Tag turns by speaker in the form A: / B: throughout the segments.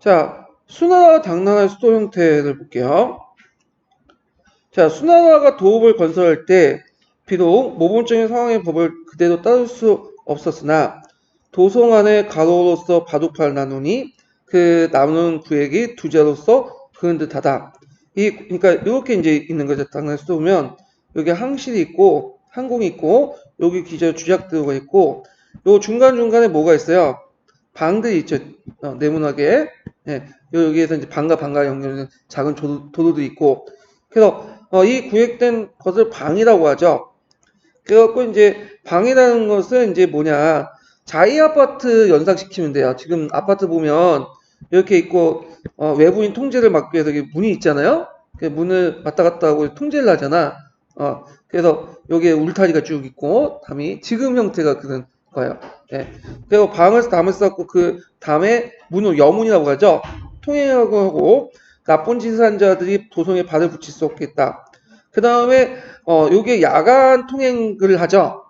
A: 자, 수나라 당나라의 수도 형태를 볼게요. 자, 수나라가 도읍을 건설할 때 비록 모범적인 상황의 법을 그대로 따를 수 없었으나 도성 안에 가로로서 바둑판을 나누니 그 나누는 구획이 두자로서 그런 듯하다. 그러니까 이렇게 이제 있는 거죠. 당나라 수도 보면 여기 항실이 있고 항공이 있고 여기 기저 주작도가 있고 요 중간 중간에 뭐가 있어요? 방들이 있죠. 네모나게. 예, 여기에서 이제 방과 연결되는 작은 도로도 있고. 그래서 이 구획된 것을 방이라고 하죠. 그래갖고 이제 방이라는 것은 이제 뭐냐, 자이 아파트 연상시키면 돼요. 지금 아파트 보면 이렇게 있고 외부인 통제를 막기 위해서 여기 문이 있잖아요. 그 문을 왔다 갔다 하고 통제를 하잖아. 그래서 여기에 울타리가 쭉 있고 담이 지금 형태가 그런 거예요. 예. 그리고 방을 담을 쌓고 그 담에 문을 여문이라고 하죠. 통행하고 하고 나쁜 짓을 한 자들이 도성에 발을 붙일 수 없겠다. 그 다음에 요게 야간 통행을 하죠.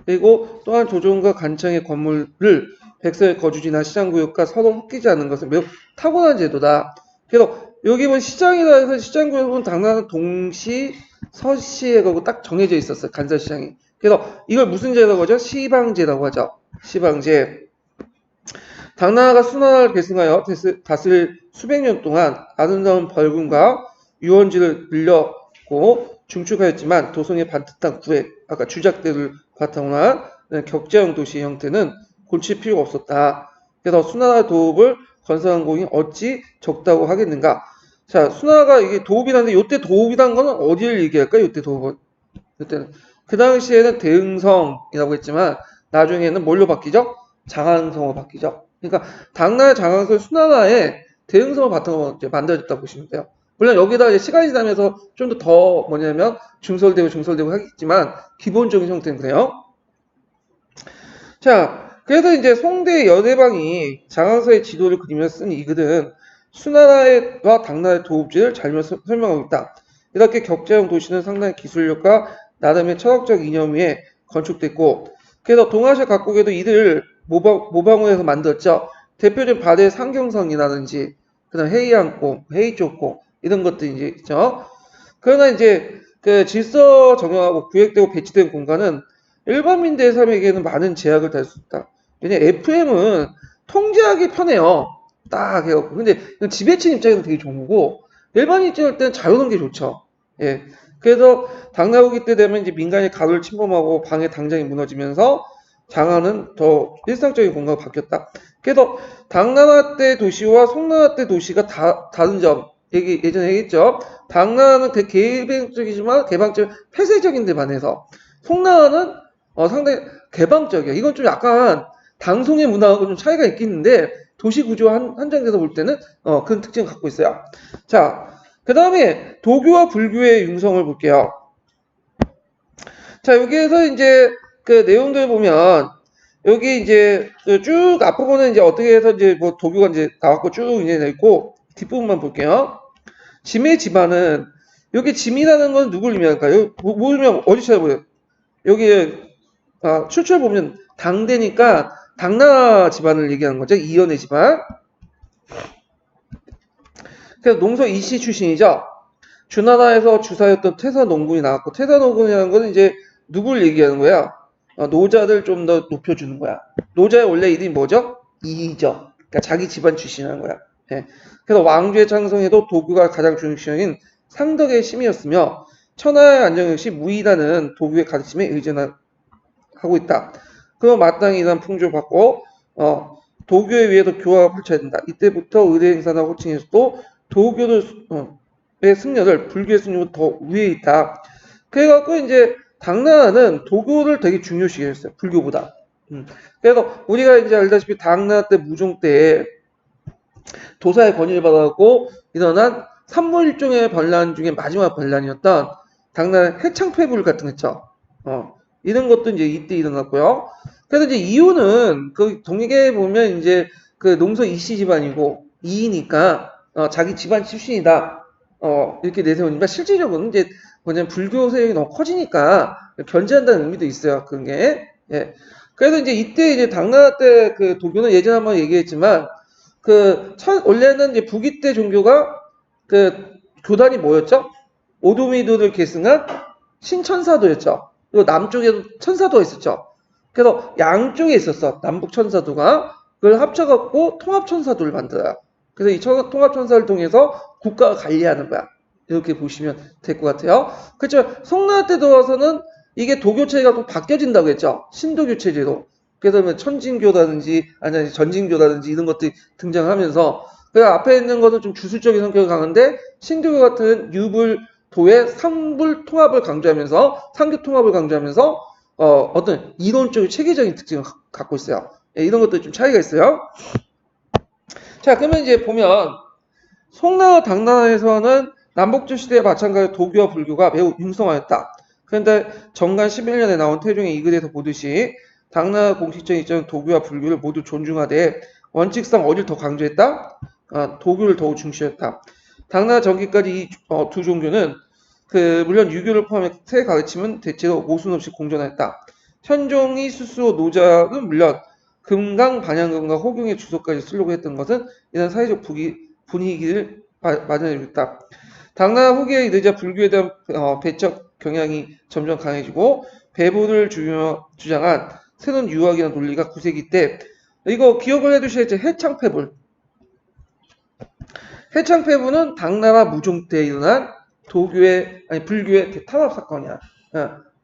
A: 그리고 또한 조정과 간청의 건물을 백성의 거주지나 시장구역과 서로 섞이지 않는 것은 매우 타고난 제도다. 그래서 여기 보면 시장이라 해서 시장구역 보면 당나라는 동시, 서시에 가고 딱 정해져 있었어요. 간사시장이. 그래서 이걸 무슨 제라고 하죠? 시방제라고 하죠. 시방제. 당나라가 수나라를 계승하여 다스릴 수백 년 동안 아름다운 벌금과 유원지를 늘렸고 중축하였지만 도성의 반듯한 구획, 아까 주작대를 바탕으로 한 격자형 도시 형태는 고칠 필요가 없었다. 그래서 수나라 도읍을 건설한 공이 어찌 적다고 하겠는가? 자, 수나라가 이게 도읍이라는데 이때 도읍이라는 거는 어디를 얘기할까요? 이때 도읍은. 이때는 그 당시에는 대흥성이라고 했지만 나중에는 뭘로 바뀌죠? 장안성으로 바뀌죠. 그러니까 당나라 장안성 수나라의 대흥성을 바탕으로 이제 만들어졌다고 보시면 돼요. 물론 여기다 이제 시간이 지나면서 좀 더 뭐냐면 중설되고 하겠지만 기본적인 형태는 그래요. 자, 그래서 이제 송대 여대방이 장안서의 지도를 그리면서 쓴 이 글은 수나라와 당나라의 도읍지를 잘 설명하고 있다. 이렇게 격자형 도시는 상당히 기술력과 나름의 철학적 이념 위에 건축됐고, 그래서 동아시아 각국에도 이들 모방을 해서 만들었죠. 대표적인 바다의 상경성이라든지, 그 다음 헤이안고, 헤이쪼고, 이런 것들이 이제 있죠. 그러나 이제 그 질서 정형하고 구획되고 배치된 공간은 일반민들의 삶에게는 많은 제약을 달 수 있다. 왜냐 FM은 통제하기 편해요. 딱 해갖고. 근데 지배층 입장에서 되게 좋은 거고 일반인 입장일 때는 자유로운 게 좋죠. 예. 그래서 당나라기 때 되면 이제 민간이 가로를 침범하고 방의 당장이 무너지면서 장안은 더 일상적인 공간으로 바뀌었다. 그래서 당나라 때 도시와 송나라 때 도시가 다른 점 예전에 얘기했죠. 당나라는 되게 개방적, 폐쇄적인 데 반해서 송나라는 상당히 개방적이야. 이건 좀 약간 당송의 문화하고 좀 차이가 있겠는데 도시 구조 한정돼서 볼 때는 그런 특징을 갖고 있어요. 자, 그 다음에 도교와 불교의 융성을 볼게요. 자, 여기에서 이제 그 내용들 보면 여기 이제 쭉 앞부분은 이제 어떻게 해서 이제 뭐 도교가 이제 나왔고 쭉 이제 돼 있고 뒷부분만 볼게요. 짐의 집안은 여기 짐이라는 건 누굴 의미할까요? 모르면 어디 찾아보세요. 여기 출처를 보면 당대니까 당나라 집안을 얘기하는 거죠. 이연의 집안. 그래서 농서 이씨 출신이죠. 주나라에서 주사였던 태사농군이 나왔고 태사농군이라는 거는 이제 누굴 얘기하는 거야? 노자들 좀 더 높여주는 거야. 노자의 원래 이름이 뭐죠? 이죠. 그러니까 자기 집안 출신이라는 거야. 예. 그래서 왕조의 창성에도 도교가 가장 중심인 상덕의 심이었으며 천하의 안정 역시 무의라는 도교의 가르침에 의존하고 있다. 그럼 마땅히 이런 풍조를 받고 도교에 의해서 교화가 펼쳐야 된다. 이때부터 의례 행사나 호칭에서도 도교의 승려를 불교의 승려보다 더 위에 있다. 그래갖고 이제 당나라는 도교를 되게 중요시 했어요. 불교보다. 그래서 우리가 이제 알다시피 당나라 때 무종 때 도사의 권위를 받아갖고 일어난 산무일종의 반란 중에 마지막 반란이었던 당나라 해창폐불 같은 거 있죠. 이런 것도 이제 이때 일어났고요. 그래서 이제 이유는 그 동익에 보면 이제 그 농서 이씨 집안이고 이이니까 자기 집안 출신이다. 이렇게 내세우니까 실질적으로는 이제 뭐냐면 불교 세력이 너무 커지니까 견제한다는 의미도 있어요. 그런 게. 예. 그래서 이제 이때 이제 당나라 때 그 도교는 예전에 한번 얘기했지만 원래는 이제 북이때 종교가 교단이 뭐였죠? 오도미도를 계승한 신천사도였죠. 그리고 남쪽에도 천사도가 있었죠. 그래서 양쪽에 있었어. 남북 천사도가. 그걸 합쳐갖고 통합천사도를 만들어요. 그래서 이 통합천사를 통해서 국가가 관리하는 거야. 이렇게 보시면 될 것 같아요. 그렇죠. 송나라 때 들어와서는 이게 도교 체제가 또 바뀌어진다고 했죠. 신도교 체제로. 그래서 뭐 천진교라든지 아니 전진교라든지 이런 것들이 등장하면서 그 앞에 있는 것은 좀 주술적인 성격이 강한데 신도교 같은 유불도의 삼불 통합을 강조하면서 상교 통합을 강조하면서 어떤 이론적인 체계적인 특징을 갖고 있어요. 예, 이런 것도 좀 차이가 있어요. 자, 그러면 이제 보면 송나라 당나라에서는 남북조 시대에 마찬가지로 도교와 불교가 매우 융성하였다. 그런데 정간 11년에 나온 태종의 이글에서 보듯이 당나라 공식적인 입장은 도교와 불교를 모두 존중하되 원칙상 어디를 더 강조했다? 도교를 더욱 중시했다. 당나라 전기까지 이 두 종교는 물론 유교를 포함해 새 가르침은 대체로 모순 없이 공존하였다. 현종이 스스로 노자는 물론 금강, 반양금과 호경의 주소까지 쓰려고 했던 것은 이런 사회적 분위기를 마련해줬다. 당나라 후기에 이르자 불교에 대한 배척 경향이 점점 강해지고 배부를 주장한 새로운 유학이나 논리가 9세기 때 이거 기억을 해두셔야지. 해창폐불. 해창폐불은 당나라 무종 때 일어난 불교의 탄압 사건이야.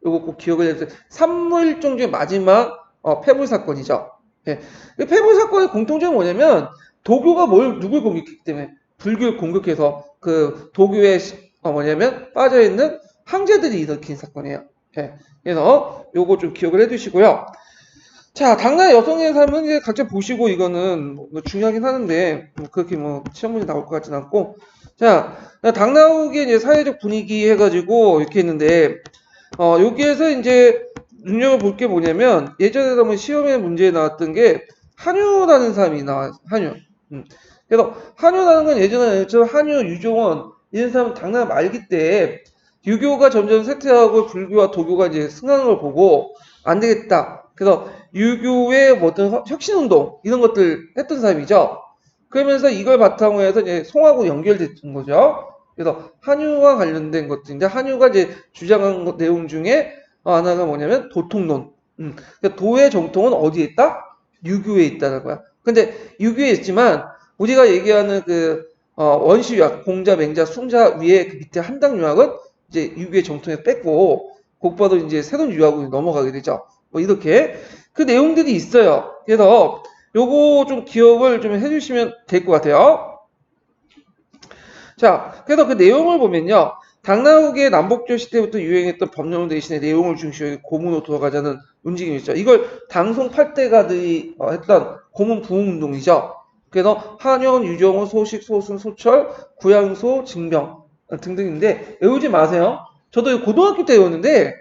A: 이거 꼭 기억을 해주세요. 삼무일종 마지막 폐불 사건이죠. 예. 폐불 사건의 공통점이 뭐냐면 도교가 누굴 공격했기 때문에 불교를 공격해서 도교에 빠져있는 황제들이 일으킨 사건이에요. 예. 그래서 요거 좀 기억을 해두시고요. 자, 당나라 여성의 삶은 이제 각자 보시고 이거는 중요하긴 하는데 그렇게 시험 문제 나올 것 같진 않고. 자, 당나라 후기에 이제 사회적 분위기 해가지고 이렇게 했는데 여기에서 이제 눈여겨볼 게 뭐냐면 예전에도 한번 시험에 문제에 나왔던 게 한유라는 사람이 나와요. 한유. 그래서 한유라는 건 예전에 한유, 유종원 이런 사람은 당나라 말기 때 유교가 점점 쇠퇴하고 불교와 도교가 이제 승하는 걸 보고 안 되겠다. 그래서 유교의 어떤 혁신운동 이런 것들 했던 사람이죠. 그러면서 이걸 바탕으로 해서 이제 송하고 연결됐던 거죠. 그래서 한유와 관련된 것들인데 한유가 이제 주장한 내용 중에 하나가 뭐냐면 도통론. 그러니까 도의 정통은 어디에 있다? 유교에 있다는 거야. 근데 유교에 있지만 우리가 얘기하는 원시유학, 공자, 맹자, 숭자 위에 밑에 한당 유학은 이제 유교의 정통에 뺐고 곧바로 이제 새로운 유학으로 넘어가게 되죠. 이렇게 그 내용들이 있어요. 그래서 요거 좀 기억을 좀 해주시면 될 것 같아요. 자, 그래서 그 내용을 보면요. 당나라 후기의 남북조 시대부터 유행했던 법령 대신에 내용을 중시하고 고문으로 돌아가자는 움직임이 있죠. 이걸 당송 8대가들이 했던 고문 부흥운동이죠. 그래서 한현, 유정호, 소식, 소승, 소철, 구양소, 징병 등등인데 외우지 마세요. 저도 고등학교 때 외웠는데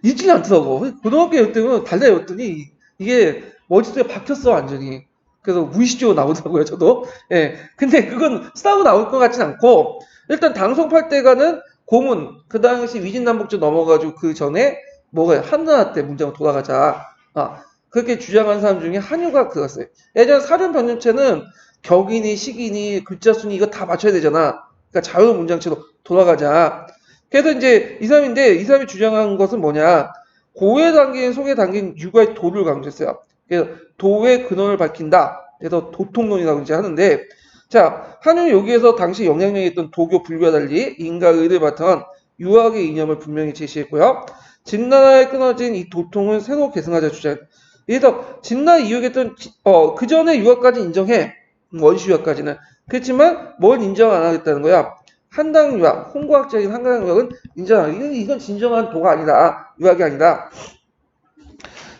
A: 잊지 않더라고. 고등학교 때는 달달 외웠더니 이게 머릿속에 박혔어 완전히. 그래서 무의식적으로 나오더라고요 저도. 예. 근데 그건 쓰다고 나올 것 같진 않고 일단 당송팔대가는 고문 그 당시 위진남북조 넘어가지고 그 전에 한나라 때 문제가 돌아가자. 그렇게 주장한 사람 중에 한유가 그랬어요. 예전 사륜 변연체는 격이니 식이니 글자 순위 이거 다 맞춰야 되잖아. 그러니까 자유로운 문장체로 돌아가자. 그래서 이제 이 사람이 주장한 것은 뭐냐? 고에 담긴 속에 담긴 육아의 도를 강조했어요. 그래서 도의 근원을 밝힌다. 그래서 도통론이라고 이제 하는데, 자, 한유는 여기에서 당시 영향력이 있던 도교 불교와 달리 인과의를 바탕한 유학의 이념을 분명히 제시했고요. 진나라에 끊어진 이 도통을 새로 계승하자 주장. 그래서 진나라 이후했던 그 전에 유학까지 인정해. 원시 유학까지는. 그렇지만 뭘 인정 안 하겠다는 거야. 한당 유학, 홍과학적인 한강 유학은 인정하기. 이건 진정한 도가 아니다. 유학이 아니다.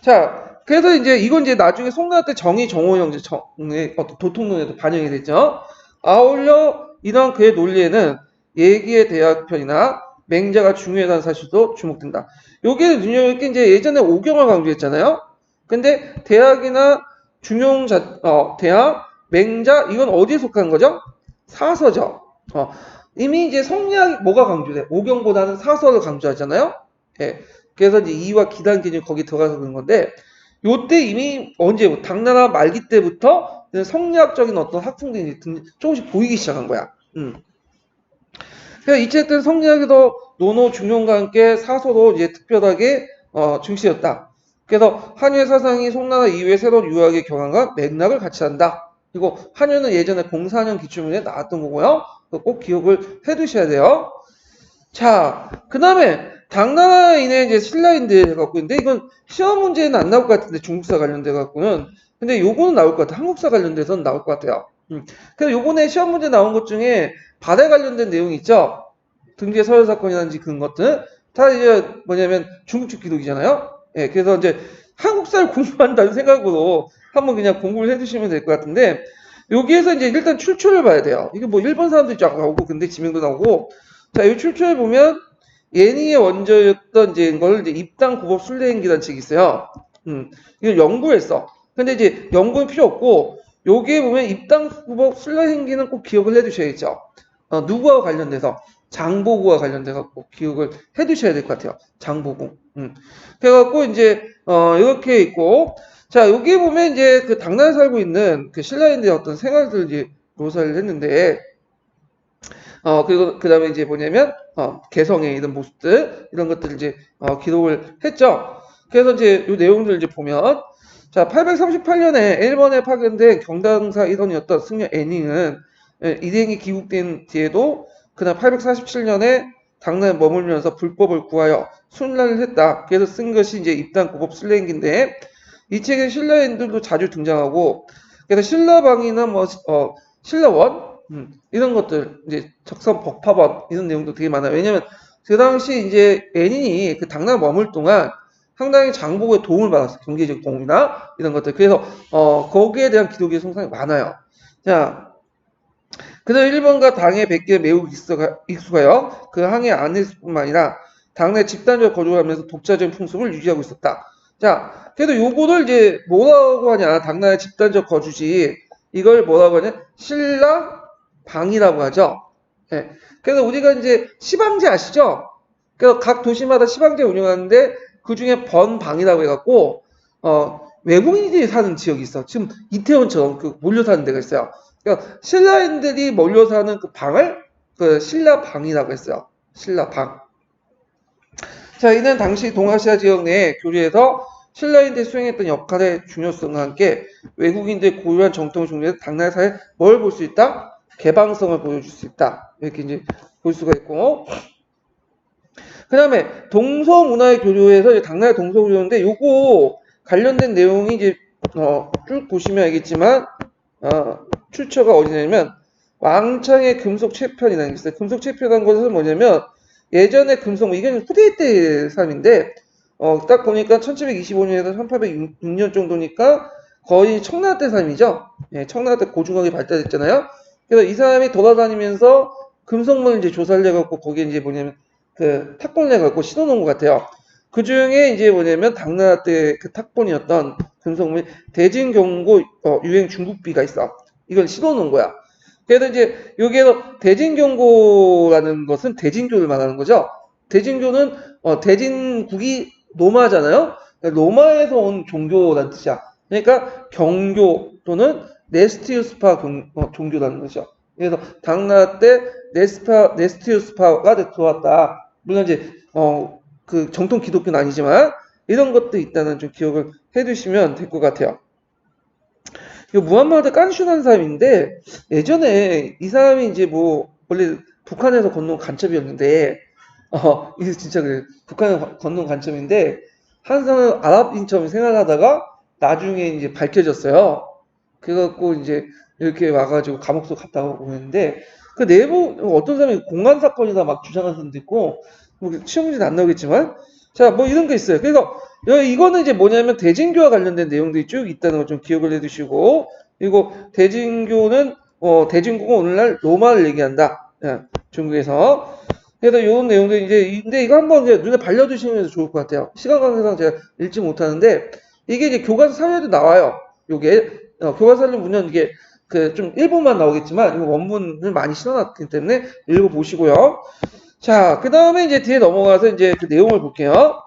A: 자, 그래서 이건 나중에 송나라 때 정호 형제의 도통론에도 반영이 됐죠. 아울러 이런 그의 논리에는 예기의 대학편이나 맹자가 중요하다는 사실도 주목된다. 여기에 눈여볼 게 예전에 오경을 강조했잖아요. 근데 대학이나 대학, 맹자 이건 어디에 속한 거죠? 사서죠. 이미 성리학이 뭐가 강조돼? 오경보다는 사서를 강조하잖아요. 예. 그래서 이와 기단 개념이 거기 들어가서 그런 건데, 요때 이미 당나라 말기 때부터 이런 성리학적인 어떤 학풍들이 조금씩 보이기 시작한 거야. 그래서 이쨌든 성리학에도 논어 중용과 함께 사서로 이제 특별하게 중시했다. 그래서 한유의 사상이 송나라 이후에 새로운 유학의 경향과 맥락을 같이 한다. 그리고 한유는 예전에 04년 기출문제에 나왔던 거고요. 꼭 기억을 해두셔야 돼요. 자, 그 다음에 당나라인의 이제 신라인들 해갖고 있는데 이건 시험 문제는 안 나올 것 같은데 중국사 관련돼 갖고는 근데 요거는 나올 것 같아. 한국사 관련돼서는 나올 것 같아요. 그래서 요번에 시험 문제 나온 것 중에 발에 관련된 내용이 있죠. 등재 서열 사건이라든지 그런 것들 다 이제 뭐냐면 중국식 기록이잖아요. 예, 그래서 이제 한국사를 공부한다는 생각으로 한번 그냥 공부를 해주시면 될 것 같은데 여기에서 이제 일단 출처를 봐야 돼요. 이게 뭐 일본 사람들이 쫙 나오고 근데 지명도 나오고 자, 이 출처를 보면 예니의 원조였던 이제 이걸 이제 입당 구법 순례행기라는 책이 있어요. 이걸 연구했어. 근데 이제 연구는 필요 없고 여기에 보면 입당 구법 순례행기는 꼭 기억을 해두셔야겠죠. 누구와 관련돼서 장보고와 관련돼서 꼭 기억을 해두셔야 될 것 같아요. 장보고. 그래갖고 이제 이렇게 있고 자 여기 보면 이제 그 당나라에 살고 있는 그 신라인들의 어떤 생활들 이제 묘사를 했는데 그리고 그 다음에 이제 뭐냐면 개성의 이런 모습들 이런 것들을 이제 기록을 했죠. 그래서 이제 이 내용들 이제 보면 자 838년에 일본에 파견된 경당사 일원이었던 승려 애닝은 일행이 귀국된 뒤에도 그다음 847년에 당나라에 머물면서 불법을 구하여 순례를 했다. 그래서 쓴 것이 이제 입당 고법 순례행기인데 이 책에 신라인들도 자주 등장하고 그래서 신라방이나 뭐 신라원 이런 것들 이제 적선 법화번 이런 내용도 되게 많아요. 왜냐면 그 당시 이제 애닌이 그 당나라 머물 동안 상당히 장보고의 도움을 받았어요. 경제적 도움이나 이런 것들. 그래서 거기에 대한 기록이 상당히 많아요. 자, 그래서 일본과 당의 백기에 매우 익숙하여 그 항해 안에서뿐만 아니라 당내 집단적으로 거주하면서 독자적인 풍습을 유지하고 있었다. 자, 그래도 요거를 이제 뭐라고 하냐? 당나라의 집단적 거주지. 이걸 뭐라고 하냐? 신라 방이라고 하죠. 예. 그래서 우리가 이제 시방제 아시죠? 그래서 각 도시마다 시방제 운영하는데 그 중에 번방이라고 해갖고 외국인들이 사는 지역이 있어. 지금 이태원처럼 그 몰려 사는 데가 있어요. 그러니까 신라인들이 몰려 사는 그 방을 그 신라방이라고 했어요. 신라방. 자, 이는 당시 동아시아 지역 내 교류에서 신라인들이 수행했던 역할의 중요성과 함께 외국인들의 고유한 정통을 중심해서 당나라 사회에 뭘 볼 수 있다? 개방성을 보여줄 수 있다. 이렇게 이제 볼 수가 있고. 그 다음에 동서문화의 교류에서 당나라 동서교류인데 요거 관련된 내용이 이제 쭉 보시면 알겠지만 출처가 어디냐면 왕창의 금속체편이라는 게 있어요. 금속체편이라는 것은 뭐냐면 예전에 금속 이건 후대 때 사람인데 딱 보니까 1725년에서 1806년 정도니까 거의 청나라 때 사람이죠. 예, 청나라 때 고중학이 발달했잖아요. 그래서 이 사람이 돌아다니면서 금속물을 이제 조사를 해갖고 거기에 이제 뭐냐면 그 탁본을 해갖고 씌워놓은 것 같아요. 그 중에 이제 뭐냐면 당나라 때 그 탁본이었던 금속물 대진경고 유행 중국비가 있어. 이걸 씌워놓은 거야. 그래서 이제 여기에서 대진경고라는 것은 대진교를 말하는 거죠. 대진교는 대진국이 로마잖아요. 로마에서 온 종교라는 뜻이야. 그러니까 경교 또는 네스티우스파 종교라는 거죠. 그래서 당나라 때 네스티우스파가 들어왔다. 물론 이제 그 정통 기독교는 아니지만 이런 것도 있다는 좀 기억을 해두시면 될 것 같아요. 이 무함마드 깐슈라는 사람인데 예전에 이 사람이 이제 뭐 원래 북한에서 건너온 간첩이었는데 이게 진짜 그래 북한에서 건너온 간첩인데 한 사람은 아랍인처럼 생활하다가 나중에 이제 밝혀졌어요. 그래갖고 이제 이렇게 와가지고 감옥소 갔다 오고 했는데 그 내부 어떤 사람이 공안 사건이다 막 주장하는 사람도 있고 뭐 시험 문제는 안 나오겠지만 자 뭐 이런 게 있어요. 그래서 이거는 이제 뭐냐면 대진교와 관련된 내용들이 쭉 있다는 걸 좀 기억을 해두시고 그리고 대진교는 대진국은 오늘날 로마를 얘기한다. 중국에서 그래서 이런 내용들 이제 근데 이거 한번 이제 눈에 발려두시면 좋을 것 같아요. 시간 관계상 제가 읽지 못하는데 이게 이제 교과서 사회에도 나와요. 요게 교과서를 보면 이게 그 좀 일부만 나오겠지만 이거 원문을 많이 실어놨기 때문에 읽어보시고요. 자, 그 다음에 이제 뒤에 넘어가서 이제 그 내용을 볼게요.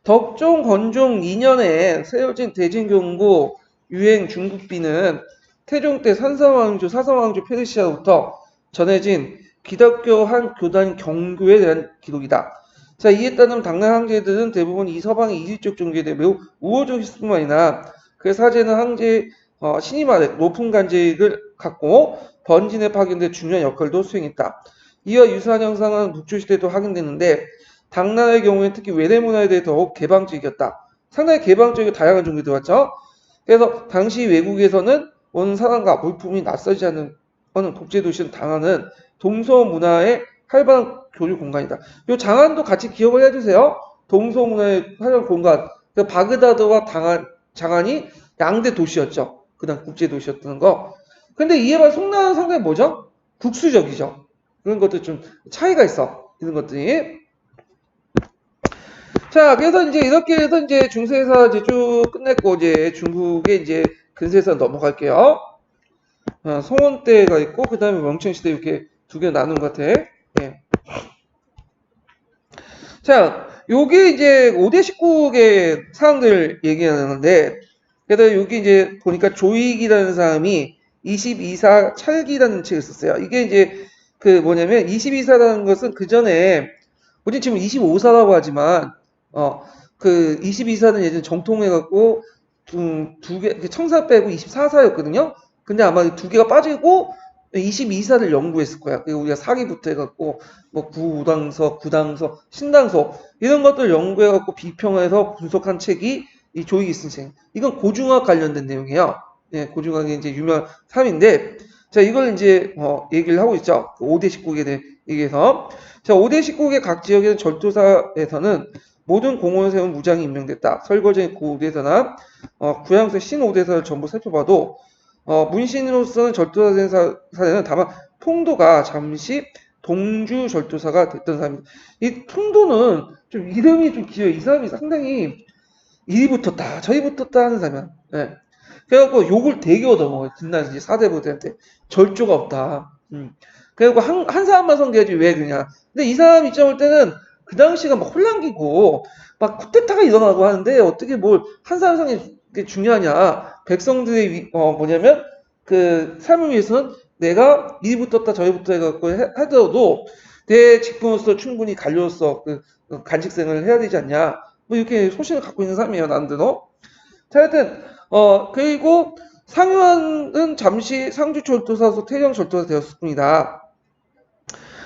A: 덕종 건종 2년에 세워진 대진경고 유행 중국비는 태종 때 산사왕조, 사사왕조 페르시아로부터 전해진 기독교 한 교단 경고에 대한 기록이다. 자, 이에 따르면 당나라 황제들은 대부분 이 서방의 이질적 종교에 대해 매우 우호적일 뿐만 아니라 그 사제는 황제 신임 아래 높은 관직을 갖고 번진에 파견돼 중요한 역할도 수행했다. 이와 유사한 형상은 북조시대도 확인되는데 당나라의 경우에 특히 외래 문화에 대해 더욱 개방적이었다. 상당히 개방적이고 다양한 종교가 들어왔죠. 그래서 당시 외국에서는 오는 사람과 물품이 낯설지 않는 어느 국제도시는 당하는 동서 문화의 활발한 교류 공간이다. 이 장안도 같이 기억을 해주세요. 동서 문화의 활발한 공간. 바그다드와 장안이 양대 도시였죠. 그다음 국제 도시였다는 거. 근데 이에 반해 송나라는 상당히 뭐죠? 국수적이죠. 그런 것도 좀 차이가 있어. 이런 것들이. 자, 그래서 이제 이렇게 해서 이제 중세에서 이제 쭉 끝냈고 이제 중국의 이제 근세에서 넘어갈게요. 송원 때가 있고 그 다음에 명청시대 이렇게 두 개 나눈 것 같아. 예. 자, 요게 이제 5대 19의 사항들 얘기하는데, 그래서 여기 이제 보니까 조익이라는 사람이 22사 찰기라는 책을 썼어요. 이게 이제 그 뭐냐면 22사라는 것은 그 전에 우리 지금 25사라고 하지만 그 22사는 예전에 정통해갖고 두 개, 청사 빼고 24사였거든요. 근데 아마 두 개가 빠지고 22사를 연구했을 거야. 그리고 우리가 사기부터 해갖고 뭐 구당서, 구당서, 신당서 이런 것들 연구해갖고 비평해서 분석한 책이 이 조익이 쓴 책. 이건 고중학 관련된 내용이에요. 예, 고중학이 이제 유명한 사람인데, 자 이걸 이제 얘기를 하고 있죠. 5대 19국에 대해 얘기해서. 자 5대 19국의 각 지역의 절도사에서는 모든 공원을 세운 무장이 임명됐다. 설거지의 고대사나 구양수의 신오대사를 전부 살펴봐도 문신으로서는 절도사 된 사례는 다만 통도가 잠시 동주 절도사가 됐던 사람입니다. 이 통도는 좀 이름이 좀 귀여워. 이 사람이 상당히 이리 붙었다 저리 붙었다 하는 사람이야. 예. 그래갖고 욕을 되게 얻어먹어요. 빛나는 이제 사대부들한테 절조가 없다. 그래갖고 한 사람만 섬겨야지 왜 그냥. 근데 이 사람 입장 볼 때는 그 당시가 막 혼란기고 막 쿠데타가 일어나고 하는데 어떻게 뭘 한 사람 상이 중요하냐. 백성들의 뭐냐면 그 삶을 위해서는 내가 이리 붙었다 저리 붙었다 해갖고 하더라도 내 직분으로서 충분히 관료로서 그 간직생을 해야 되지 않냐. 뭐 이렇게 소신을 갖고 있는 사람이에요. 나름대로. 자, 하여튼 그리고 상유한은 잠시 상주철도사로 태정철도사 되었을 뿐이다.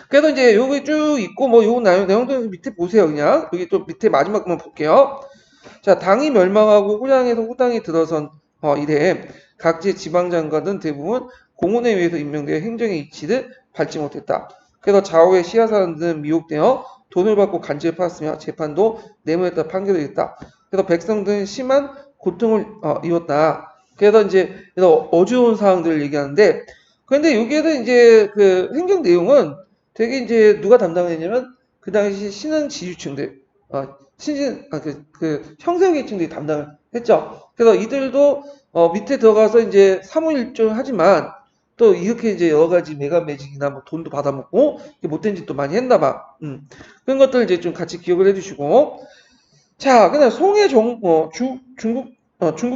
A: 그래서 이제 여기 쭉 있고 뭐 요 내용들 밑에 보세요. 그냥 여기 또 밑에 마지막만 볼게요. 자, 당이 멸망하고 후량에서 후당이 들어선 이래 각지 지방장관은 대부분 공원에 의해서 임명되어 행정의 이치를 밟지 못했다. 그래서 좌우의 시야사람들은 미혹되어 돈을 받고 간지를 팔았으며 재판도 내모했다 판결을 했다. 그래서 백성들은 심한 고통을 입었다. 그래서 이제 어려운 사항들을 얘기하는데, 그런데 여기에는 이제 그 행정 내용은 되게 이제 누가 담당을 했냐면 그 당시 신흥 지주층들, 그 형세계층들이 담당을 했죠. 그래서 이들도 밑에 들어가서 이제 사무일조를 하지만 또 이렇게 이제 여러 가지 매각 매직이나 뭐 돈도 받아먹고 못된 짓도 많이 했나 봐. 그런 것들 이제 좀 같이 기억을 해주시고. 자, 그다음 송해 중국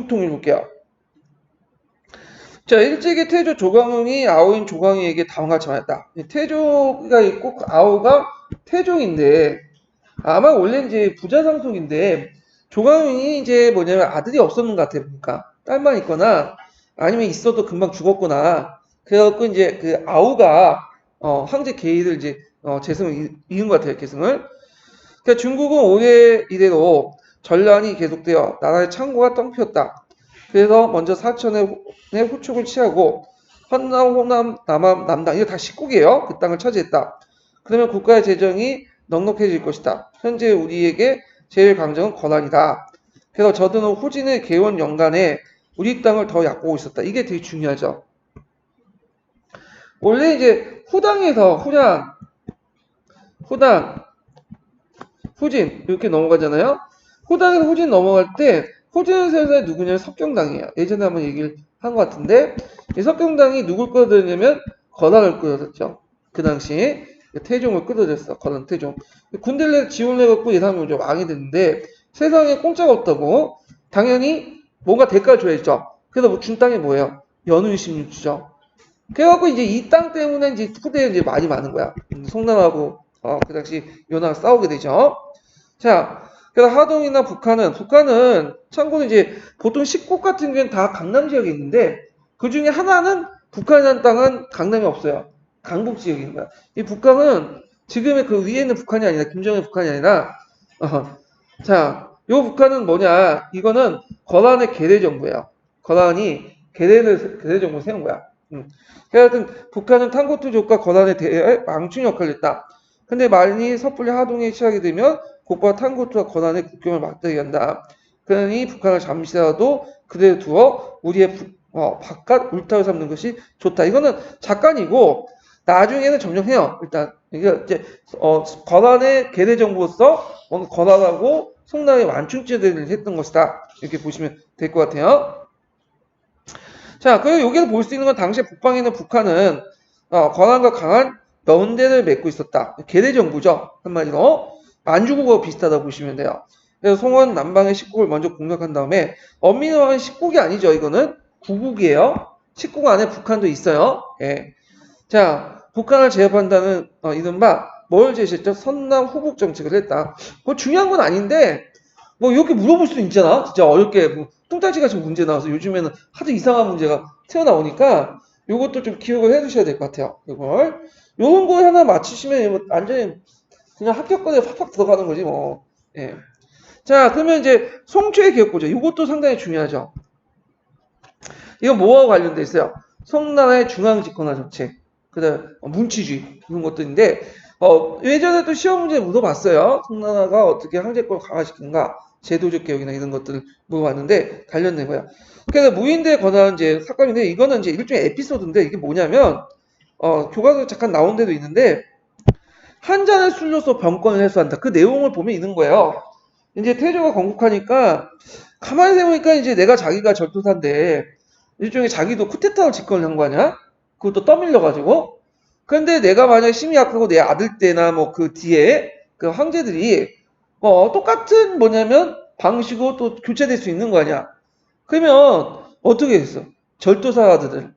A: 통일 볼게요. 자, 일제기 태조 조광웅이 아우인 조광희에게 다음과 같이 말했다. 태조가 있고 그 아우가 태종인데 아마 원래 이제 부자 상속인데 조광웅이 이제 뭐냐면 아들이 없었는 것 같아 보니까 딸만 있거나 아니면 있어도 금방 죽었거나 그래갖고 이제 그 아우가 황제 계의를 이제 재승을 이은 것 같아요. 계승을. 그러니까 중국은 오래 이래로 전란이 계속되어 나라의 창고가 텅피었다. 그래서 먼저 사천의 후축을 취하고 헌남, 호남, 남함, 남당 이거 다 19개예요. 그 땅을 차지했다. 그러면 국가의 재정이 넉넉해질 것이다. 현재 우리에게 제일 강정은 권한이다. 그래서 저들은 후진의 개원 연간에 우리 땅을 더 얕보고 있었다. 이게 되게 중요하죠. 원래 이제 후당에서 후당, 후진 이렇게 넘어가잖아요. 후당에서 후진 넘어갈 때 호진세사의 누구냐면 석경당이에요. 예전에 한번 얘기를 한 것 같은데 이 석경당이 누굴 끌어들였냐면 권한을 끌어들였죠. 그 당시 태종을 끌어들였어. 권한 태종. 군대를 지원해갖고 예상이 좀 왕이 됐는데 세상에 공짜가 없다고 당연히 뭔가 대가를 줘야죠. 그래서 뭐 준 땅이 뭐예요? 연운십육주죠. 그래갖고 이제 이 땅 때문에 이제 후대에 이제 많이 많은 거야. 송나라하고 그 당시 연하가 싸우게 되죠. 자, 그래서 하동이나 북한은 참고로 이제 보통 식국 같은 경우는 다 강남 지역에 있는데 그 중에 하나는 북한이라는 땅은 강남이 없어요. 강북 지역에 있는 거야. 이 북한은 지금의 그 위에 있는 북한이 아니라 김정일 북한이 아니라 자, 요 북한은 뭐냐? 이거는 거란의 계례 정부예요. 거란이 계례 정부 세운 거야. 하여튼 북한은 탄고투족과 거란에 대해 망충 역할을 했다. 근데 많이 섣불리 하동에 취하게 되면 곧바로 탄고투와 거란의 국경을 맞대게 한다. 그러니 북한을 잠시라도 그대로 두어 우리의 바깥 울타리 삼는 것이 좋다. 이거는 작간이고 나중에는 점령해요. 일단 이게 이제 거란의 계례 정부로서 뭔가 거란하고 송나라의 완충제대를 했던 것이다. 이렇게 보시면 될 것 같아요. 자, 그리고 여기서 볼 수 있는 건 당시에 북방에 있는 북한은 거란과 강한 연대를 맺고 있었다. 계례 정부죠. 한마디로 만주국하고 비슷하다고 보시면 돼요. 그래서 송원 남방의 식국을 먼저 공격한 다음에 엄민왕은 식국이 아니죠. 이거는 구국이에요. 식국 안에 북한도 있어요. 예. 자, 북한을 제압한다는 이른바 뭘 제시했죠? 선남 후국 정책을 했다. 뭐 중요한 건 아닌데 뭐 이렇게 물어볼 수도 있잖아. 진짜 어렵게 뭐 뚱딴지같이 문제 나와서 요즘에는 하도 이상한 문제가 튀어나오니까 요것도 좀 기억을 해두셔야 될 것 같아요. 이걸 요런 거 하나 맞히시면 뭐 완전히 그냥 합격권에 팍팍 들어가는 거지 뭐. 예. 자, 그러면 이제 송초의 기억고죠. 이것도 상당히 중요하죠. 이건 뭐와 관련돼 있어요? 송나라의 중앙집권화 정책, 그다음 문치주의 이런 것들인데 예전에도 시험 문제 물어봤어요. 송나라가 어떻게 황제권을 강화시키는가, 제도적 개혁이나 이런 것들을 물어봤는데 관련된 거야. 그래서 무인대에 관한 이제 사건인데 이거는 이제 일종의 에피소드인데 이게 뭐냐면 교과서에 잠깐 나온 데도 있는데 한 잔의 술로서 병권을 해소한다. 그 내용을 보면 있는 거예요. 이제 태조가 건국하니까 가만히 생각해보니까 이제 내가 자기가 절도사인데 일종의 자기도 쿠데타를 집권을 한 거 아니야? 그것도 떠밀려가지고. 그런데 내가 만약에 심히 약하고 내 아들 때나 뭐 그 뒤에 그 황제들이 똑같은 뭐냐면 방식으로 또 교체될 수 있는 거 아니야? 그러면 어떻게 했어? 절도사들을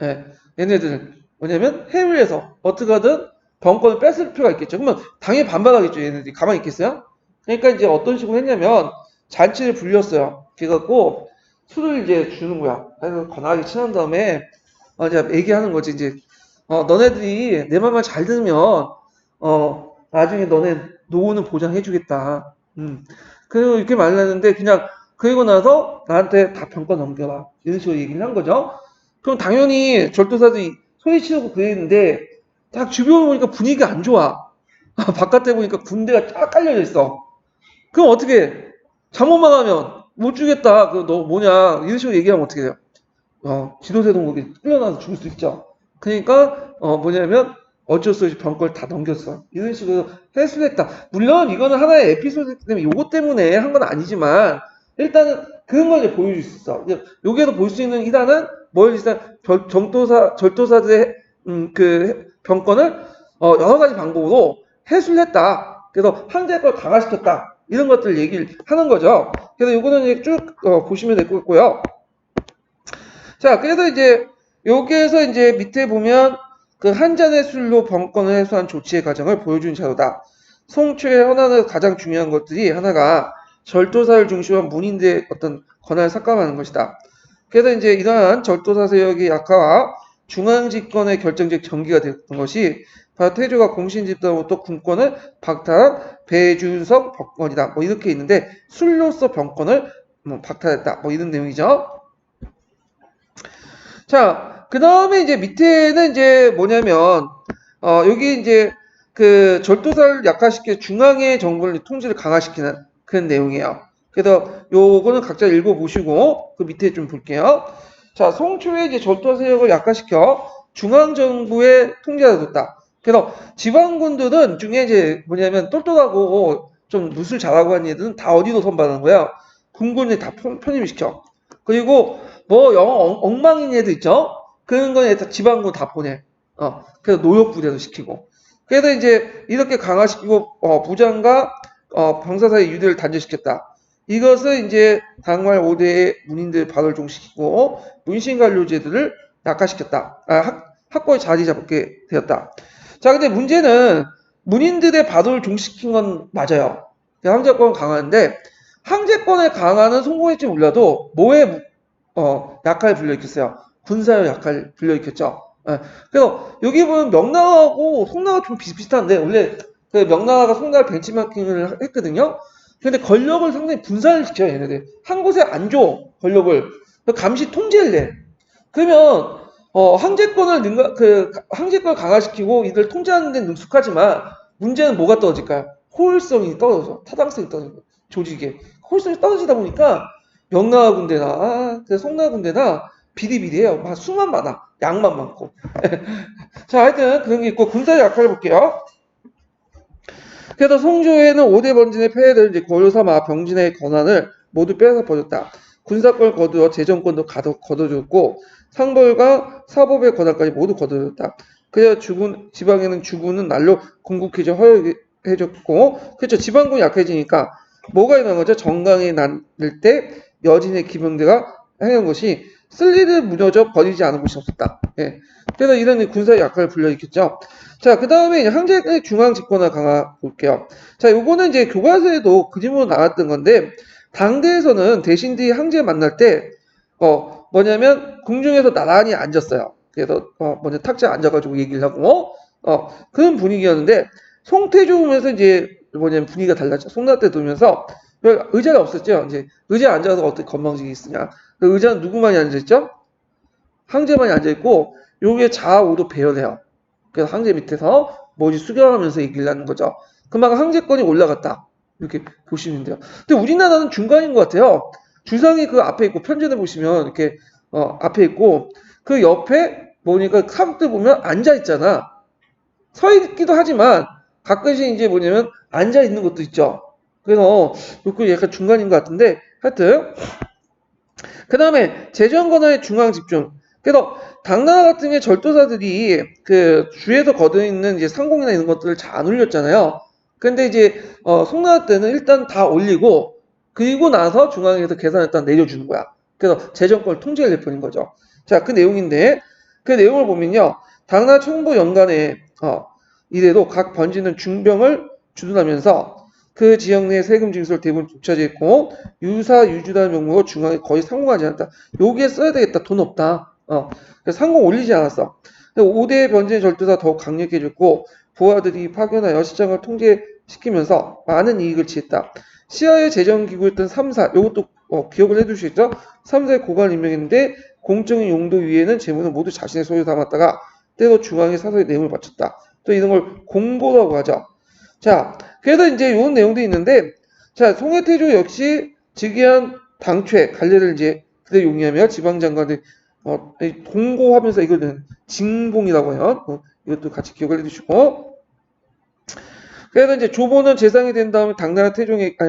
A: 예, 얘네들 뭐냐면 해외에서 어떻게 하든 정권을 뺏을 필요가 있겠죠. 그러면 당연히 반발하겠죠. 얘네들이 가만히 있겠어요? 그러니까 이제 어떤 식으로 했냐면 잔치를 불렸어요. 그래갖고 술을 이제 주는 거야. 그래서 건하게 친한 다음에 이제 얘기하는 거지. 이제 너네들이 내 말만 잘 들으면 나중에 너네 노후는 보장해주겠다. 그리고 이렇게 말했는데 그냥 그리고 나서 나한테 다 평가 넘겨라. 이런 식으로 얘기를 한 거죠. 그럼 당연히 절도사들이 소리 치르고 그랬는데 딱 주변을 보니까 분위기가 안 좋아. 바깥에 보니까 군대가 쫙 깔려져 있어. 그럼 어떻게 해? 잘못만 하면 못 주겠다. 그 너 뭐냐 이런 식으로 얘기하면 어떻게 돼요? 지도세 동국이 끌려나서 죽을 수 있죠. 그러니까 뭐냐면 어쩔 수 없이 병걸 다 넘겼어. 이런 식으로 해소를 했다. 물론 이거는 하나의 에피소드이기 때문에 요거 때문에 한 건 아니지만 일단은 그런 걸 이제 보여줄 수 있어. 여기에서 볼 수 있는 일단은 뭘 일단 절도사들의 그 병권을 여러 가지 방법으로 해소를 했다. 그래서 황제의 걸 강화시켰다. 이런 것들 얘기를 하는 거죠. 그래서 요거는 이제 쭉 보시면 될 것 같고요. 자, 그래서 이제 여기에서 이제 밑에 보면 그 한 잔의 술로 병권을 해소한 조치의 과정을 보여준 자료다. 송초의 현안에서 가장 중요한 것들이 하나가 절도사를 중심으로 한 문인들의 어떤 권한을 삭감하는 것이다. 그래서 이제 이러한 절도사 세력의 약화와 중앙집권의 결정적 전기가 됐던 것이 바로 태조가 공신 집단으로부터 군권을 박탈한 배준석 병권이다. 뭐 이렇게 있는데 술로서 병권을 박탈했다. 뭐 이런 내용이죠. 자, 그 다음에 이제 밑에는 이제 뭐냐면, 여기 이제 그 절도사를 약화시켜 중앙의 정부를 통제를 강화시키는 그런 내용이에요. 그래서 요거는 각자 읽어보시고 그 밑에 좀 볼게요. 자, 송초의 이제 절도 세력을 약화시켜 중앙 정부의 통제를 뒀다. 그래서 지방군들은 중에 이제 뭐냐면 똘똘하고 좀 무술 잘하고 하는 애들은 다 어디로 선발하는 거야? 군군에 다 편입시켜. 그리고 뭐 영어 엉망인 애들 있죠? 그런 건 다 지방군 다 보내. 그래서 노역부대도 시키고. 그래서 이제 이렇게 강화시키고 부장과 병사 사이 유대를 단절시켰다. 이것을 이제 당말 5대의 문인들 발을 종식시키고 문신관료제도를 약화시켰다. 학고에 자리 잡게 되었다. 자, 근데 문제는 문인들의 발을 종식시킨 건 맞아요. 황제권 강화인데 황제권의 강화는 성공했지 몰라도 뭐에 약할 불려일으켰어요? 군사의 약할 불려일으켰죠. 예. 그래서 여기 보면 명나라하고 송나라가 좀 비슷비슷한데 원래 그 명나라가 송나라 벤치마킹을 했거든요. 근데 권력을 상당히 분산을 시켜요, 얘네들. 한 곳에 안 줘, 권력을. 감시 통제를 내. 그러면 황제권을 강화시키고 이들 통제하는 데는 능숙하지만 문제는 뭐가 떨어질까요? 호일성이 떨어져. 타당성이 떨어져. 조직에. 호일성이 떨어지다 보니까 명나라 군대나 송나라 군대나 비리비리해요. 막 수만 많아. 양만 많고. 자, 하여튼 그런 게 있고 군사의 역할을 볼게요. 그래서 송조에는 5대 번진의 폐해를 이제 고려 삼아 병진의 권한을 모두 빼앗아 버렸다. 군사권을 거두어 재정권도 거둬줬고 상벌과 사법의 권한까지 모두 거둬줬다. 그래서 지방에는 주군은 날로 궁극해져 허용해졌고, 그렇죠. 지방군이 약해지니까 뭐가 일어난 거죠? 정강이 날릴 때 여진의 기병대가 행한 것이 쓸 일을 무너져 버리지 않은 곳이 없었다. 예. 그래서 이런 군사의 역할을 불러일으켰죠. 자, 그 다음에 황제의 중앙 집권을 강화 볼게요. 자, 요거는 이제 교과서에도 그림으로 나왔던 건데, 당대에서는 대신들이 황제 만날 때, 뭐냐면, 궁중에서 나란히 앉았어요. 그래서, 먼저 탁자에 앉아가지고 얘기를 하고, 그런 분위기였는데, 송태조 오면서 이제, 뭐냐면 분위기가 달랐죠. 송나라 때 들면서, 의자가 없었죠. 이제, 의자에 앉아서 어떻게 건방지게 있으냐. 그 의자는 누구만이 앉아있죠? 황제만이 앉아있고, 요게 좌우로 배열해요. 그래서 황제 밑에서 머리 숙여가면서 얘기를 하는 거죠. 그만큼 황제권이 올라갔다. 이렇게 보시면 돼요. 근데 우리나라는 중간인 것 같아요. 주상이 그 앞에 있고 편전에 보시면 이렇게 앞에 있고 그 옆에 보니까 사극들 보면 앉아 있잖아. 서 있기도 하지만 가끔씩 이제 뭐냐면 앉아 있는 것도 있죠. 그래서 그 약간 중간인 것 같은데 하여튼 그 다음에 재정 권한의 중앙 집중. 그래서 당나라 같은 게 절도사들이 그 주에서 거둬 있는 이제 상공이나 이런 것들을 잘 안 올렸잖아요. 근데 이제 송나라 때는 일단 다 올리고 그리고 나서 중앙에서 계산을 내려주는 거야. 그래서 재정권을 통제를 내버린 거죠. 자, 그 내용인데 그 내용을 보면요. 당나라 총부 연간에 이래로 각 번지는 중병을 주둔하면서 그 지역 내 세금 징수를 대부분 독차지했고 유사 유주라는 명목으로 중앙에 거의 상공하지 않았다. 여기에 써야 되겠다. 돈 없다. 그래서 상공 올리지 않았어. 5대 변진 절도사 더욱 강력해졌고 부하들이 파견하여 시장을 통제시키면서 많은 이익을 취했다. 시야의 재정기구였던 3사 이것도 기억을 해두시겠죠? 3사의 고관 임명했는데 공적인 용도 위에는 재물은 모두 자신의 소유 삼았다가 때로 중앙에 사서의 내용을 바쳤다. 또 이런 걸 공보라고 하죠. 자, 그래서 이제 이런 내용도 있는데, 자, 송혜태조 역시 즉위한 당초에 관례를 이제 그대로 용이하며 지방장관들 동고하면서 이거는 징봉이라고 해요. 이것도 같이 기억을 해주시고. 그래서 이제 조보는 재상이 된 다음에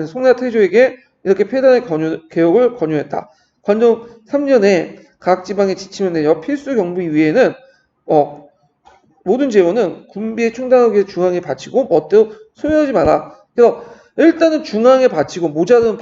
A: 송나라 태조에게 이렇게 폐단의 개혁을 권유했다. 관종 3년에 각 지방에 지침을 내려 필수 경비 위에는 모든 재원은 군비에 충당하기 위해 중앙에 바치고 멋대로 소유하지 마라. 그래서 일단은 중앙에 바치고 모자는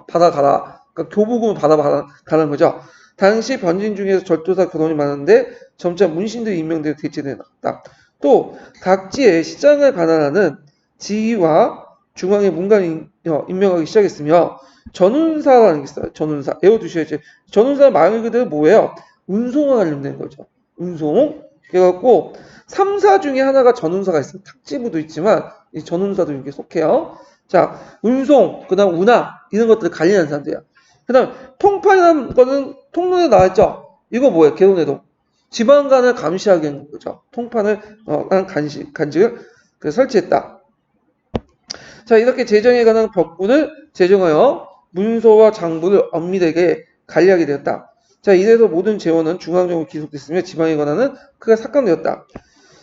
A: 받아가라. 그러니까 교부금을 받아가라는 거죠. 당시 변진 중에서 절도사 거론이 많은데 점차 문신들이 임명되어 대체되었다. 또 각지의 시장을 관할하는 지휘와 중앙의 문관을 임명하기 시작했으며 전운사라는 게 있어요. 전운사. 외워두셔야지. 전운사 말 그대로 뭐예요? 운송과 관련된 거죠. 운송. 그래갖고 3사 중에 하나가 전운사가 있어요. 탁지부도 있지만 이 전운사도 여기 속해요. 자, 운송, 그다음 운하 이런 것들 관리하는 사람들이야. 그다음 통판이라는 거는 통론에 나왔죠. 이거 뭐예요? 개론에도 지방간을 감시하게 하는 거죠. 통판을 간직을 설치했다. 자, 이렇게 재정에 관한 법군을 제정하여 문서와 장부를 엄밀하게 관리하게 되었다. 자, 이래서 모든 재원은 중앙정으로 기속됐으며 지방에 관한은 그가 삭감되었다.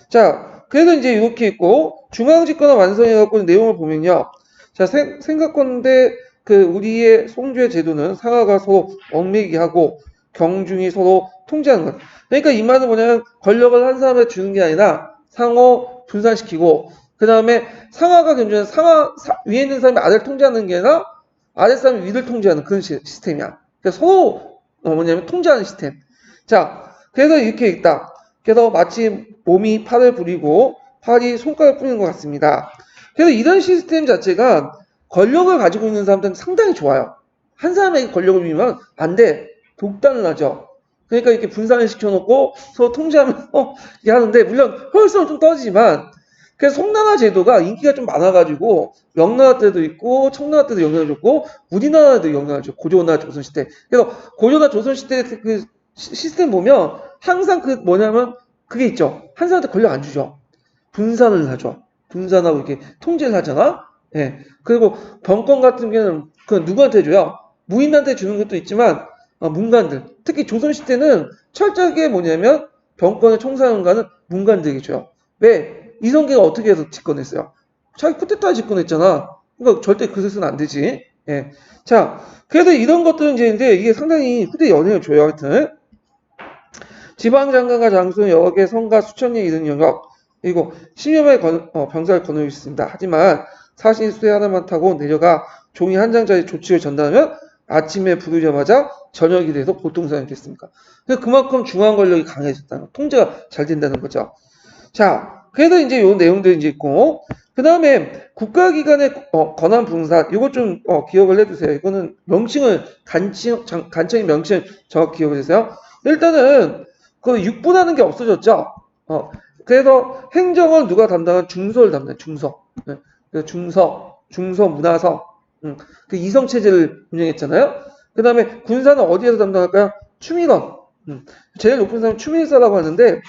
A: 자, 그래서 이제 이렇게 있고 중앙집권을 완성해갖고 내용을 보면요. 자, 생각건데 우리의 송주의 제도는 상하가 서로 얽매이게 하고 경중이 서로 통제하는 것. 그러니까 이 말은 뭐냐면 권력을 한 사람에 주는 게 아니라 상호 분산시키고 그 다음에 상하가 견주는 위에 있는 사람이 아래를 통제하는 게 아니라 아랫사람이 위를 통제하는 그런 시스템이야. 그래서 서로 뭐냐면 통제하는 시스템. 자, 그래서 이렇게 있다. 그래서 마치 몸이 팔을 부리고 팔이 손가락을 뿌리는 것 같습니다. 그래서 이런 시스템 자체가 권력을 가지고 있는 사람들은 상당히 좋아요. 한 사람에게 권력을 주면 안 돼. 독단을 하죠. 그러니까 이렇게 분산을 시켜놓고 서로 통제하면서 이렇게 하는데 물론 효율성은 좀 떨어지지만 그래서 송나라 제도가 인기가 좀 많아가지고 명나라 때도 있고 청나라 때도 영향을 줬고 우리나라에도 영향을 줬고 고조나 조선시대. 그래서 고조나 조선시대 그 시스템 보면 항상 그 뭐냐면 그게 있죠. 한 사람한테 권력 안 주죠. 분산을 하죠. 분산하고 이렇게 통제를 하잖아. 예. 그리고 병권 같은 경우는 그 누구한테 줘요? 무인한테 주는 것도 있지만 문관들. 특히 조선시대는 철저하게 뭐냐면 병권의 총사령관은 문관들에게 줘요. 왜? 이성계가 어떻게 해서 집권했어요? 자기 쿠데타에 집권했잖아. 그러니까 절대 그 뜻은 안 되지. 예. 자, 그래서 이런 것들은 이제 이게 상당히 후대에 영향을 줘요. 하여튼. 지방장관과 장수는 여러 개 성과 수천에 이르는 영역, 그리고 10여명의 병사를 거느리고 있습니다. 하지만 사신 수레 하나만 타고 내려가 종이 한 장짜리 조치를 전달하면 아침에 부르자마자 저녁이 돼서 보통 사람이 됐습니까? 그만큼 중앙 권력이 강해졌다는, 통제가 잘 된다는 거죠. 자, 그래서 이제 요 내용들이 이제 있고, 그 다음에 국가기관의 권한 분산, 이거 좀 기억을 해두세요. 이거는 명칭을, 간청의 명칭 정확히 기억을 해주세요. 일단은 그 육부라는 게 없어졌죠. 그래서 행정은 누가 담당한 중서를 담당해. 중서. 네. 중서 문화서. 그 이성 체제를 운영했잖아요. 그 다음에 군사는 어디에서 담당할까요? 추민원. 제일 높은 사람은 추민사라고 하는데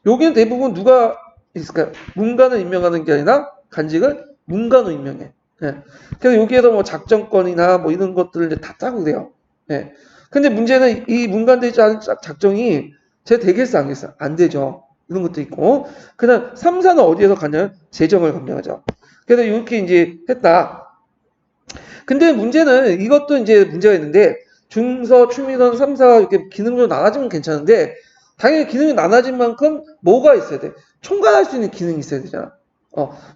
A: 여기는 대부분 누가 있을까요? 문관을 임명하는 게 아니라 간직을 문관으로 임명해. 네. 그래서 여기에도 뭐 작전권이나 뭐 이런 것들을 이제 다 짜고 그래요. 네. 근데 문제는 이 문관들이 짜는 작정이 제 되겠어 안 되겠어? 안 되죠. 이런 것도 있고. 그다음 3사는 어디에서 가냐면 재정을 감당하죠. 그래서 이렇게 이제 했다. 근데 문제는 이것도 이제 문제가 있는데 중서, 추미선 3사 이렇게 기능으로 나눠지면 괜찮은데 당연히 기능이 나눠진 만큼 뭐가 있어야 돼? 총괄할 수 있는 기능이 있어야 되잖아.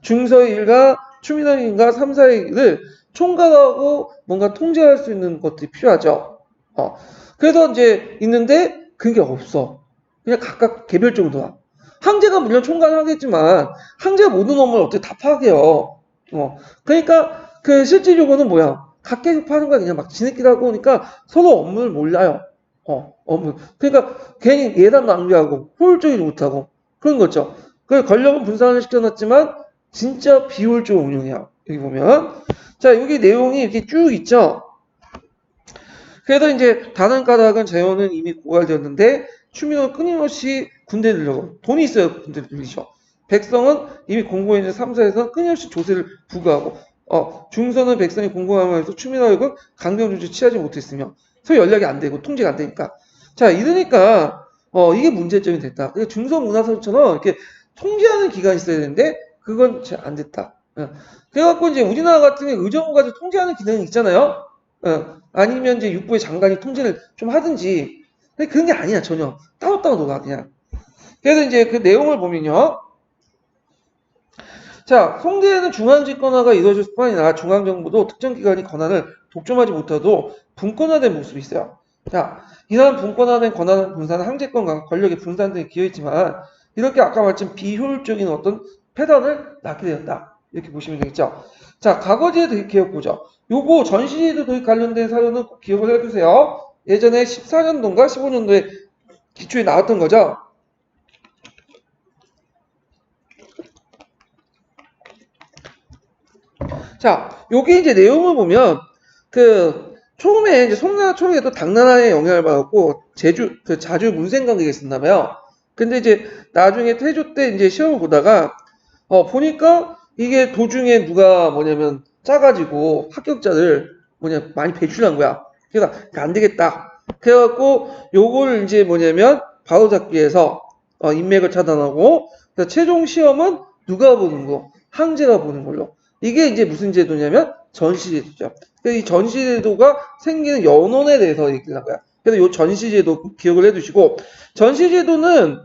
A: 중서의 일과 추미선의 일과 3사의 일을 총괄하고 뭔가 통제할 수 있는 것들이 필요하죠. 그래서 이제 있는데 그게 없어. 그냥 각각 개별적으로 놔. 황제가 물론 총괄을 하겠지만 황제가 모든 업무를 어떻게 다 파악해요. 그러니까 그 실질적으로는 뭐야? 각계급 하는 거야. 그냥 막 지네끼리 하고 오니까 서로 업무를 몰라요. 업무. 그러니까 괜히 예산 낭비하고 효율적이지 못하고 그런 거죠. 그 권력은 분산을 시켜놨지만 진짜 비효율적으로 운영해요. 여기 보면 자 여기 내용이 이렇게 쭉 있죠. 그래서 이제 다른 까닭은 재원은 이미 고갈되었는데 추민은 끊임없이 군대를 늘려고 돈이 있어야 군대를 늘리죠. 백성은 이미 공고해 있는 3사에서 끊임없이 조세를 부과하고 중선은 백성이 공고함에서 추민하여금 강경조치 취하지 못했으며 서로 연락이 안 되고 통제가 안 되니까 자 이러니까 이게 문제점이 됐다. 중선 문화사처럼 이렇게 통제하는 기관이 있어야 되는데 그건 잘 안 됐다. 그래갖고 이제 우리나라 같은 경우 의정부가 통제하는 기능이 있잖아요. 아니면 이제 육부의 장관이 통제를 좀 하든지. 근데 그런 게 아니야, 전혀. 따로따로 놀아, 그냥. 그래서 이제 그 내용을 보면요. 자, 송대에는 중앙집권화가 이루어질 뿐 아니라 중앙정부도 특정 기관이 권한을 독점하지 못하도 분권화된 모습이 있어요. 자, 이러한 분권화된 권한 분산은 항제권과 권력의 분산 등에 기여했지만 이렇게 아까 말씀 비효율적인 어떤 패턴을 낳게 되었다. 이렇게 보시면 되겠죠. 자, 과거제도 개혁 보죠. 요거 전시제도 도입 관련된 사료는 꼭 기억을 해두세요. 예전에 14년도인가 15년도에 기초에 나왔던 거죠. 자, 여기 이제 내용을 보면 그 처음에 이제 송나라 초기에도 당나라의 영향을 받았고 자주 문생 관계가 있었나 봐요. 근데 이제 나중에 태조 때 이제 시험을 보다가 보니까 이게 도중에 누가 뭐냐면 짜가지고 합격자를 많이 배출한 거야. 그래서 안 되겠다. 그래갖고 요걸 이제 뭐냐면 바로잡기 위해서 인맥을 차단하고 그래서 최종 시험은 누가 보는 거? 황제가 보는 걸로. 이게 이제 무슨 제도냐면 전시제도죠. 그래서 이 전시제도가 생기는 연원에 대해서 얘기를 한 거야. 그래서 이 전시제도 기억을 해두시고 전시제도는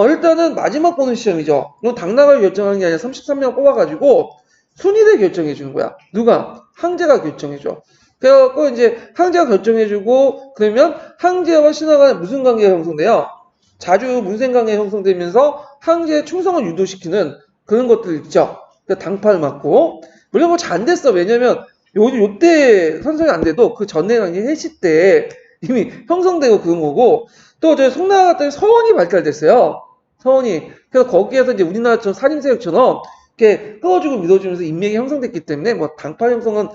A: 일단은 마지막 보는 시험이죠. 이건 당나라가 결정하는 게 아니라 33명 뽑아가지고 순위를 결정해 주는 거야. 누가? 황제가 결정해 줘. 그래갖고 이제 항제가 결정해주고 그러면 항제와 신화 간에 무슨 관계가 형성돼요? 자주 문생 관계가 형성되면서 항제의 충성을 유도시키는 그런 것들 있죠. 그러니까 당파를 맞고 물론 뭐 잘 안 됐어. 왜냐면 요때 선성이 안 돼도 그 전에 해시 때 이미 형성되고 그런 거고 또 저 송나라 같은 서원이 발달됐어요. 서원이. 그래서 거기에서 이제 우리나라처럼 살인세력처럼 이렇게 끌어주고 밀어주면서 인맥이 형성됐기 때문에 뭐 당파 형성은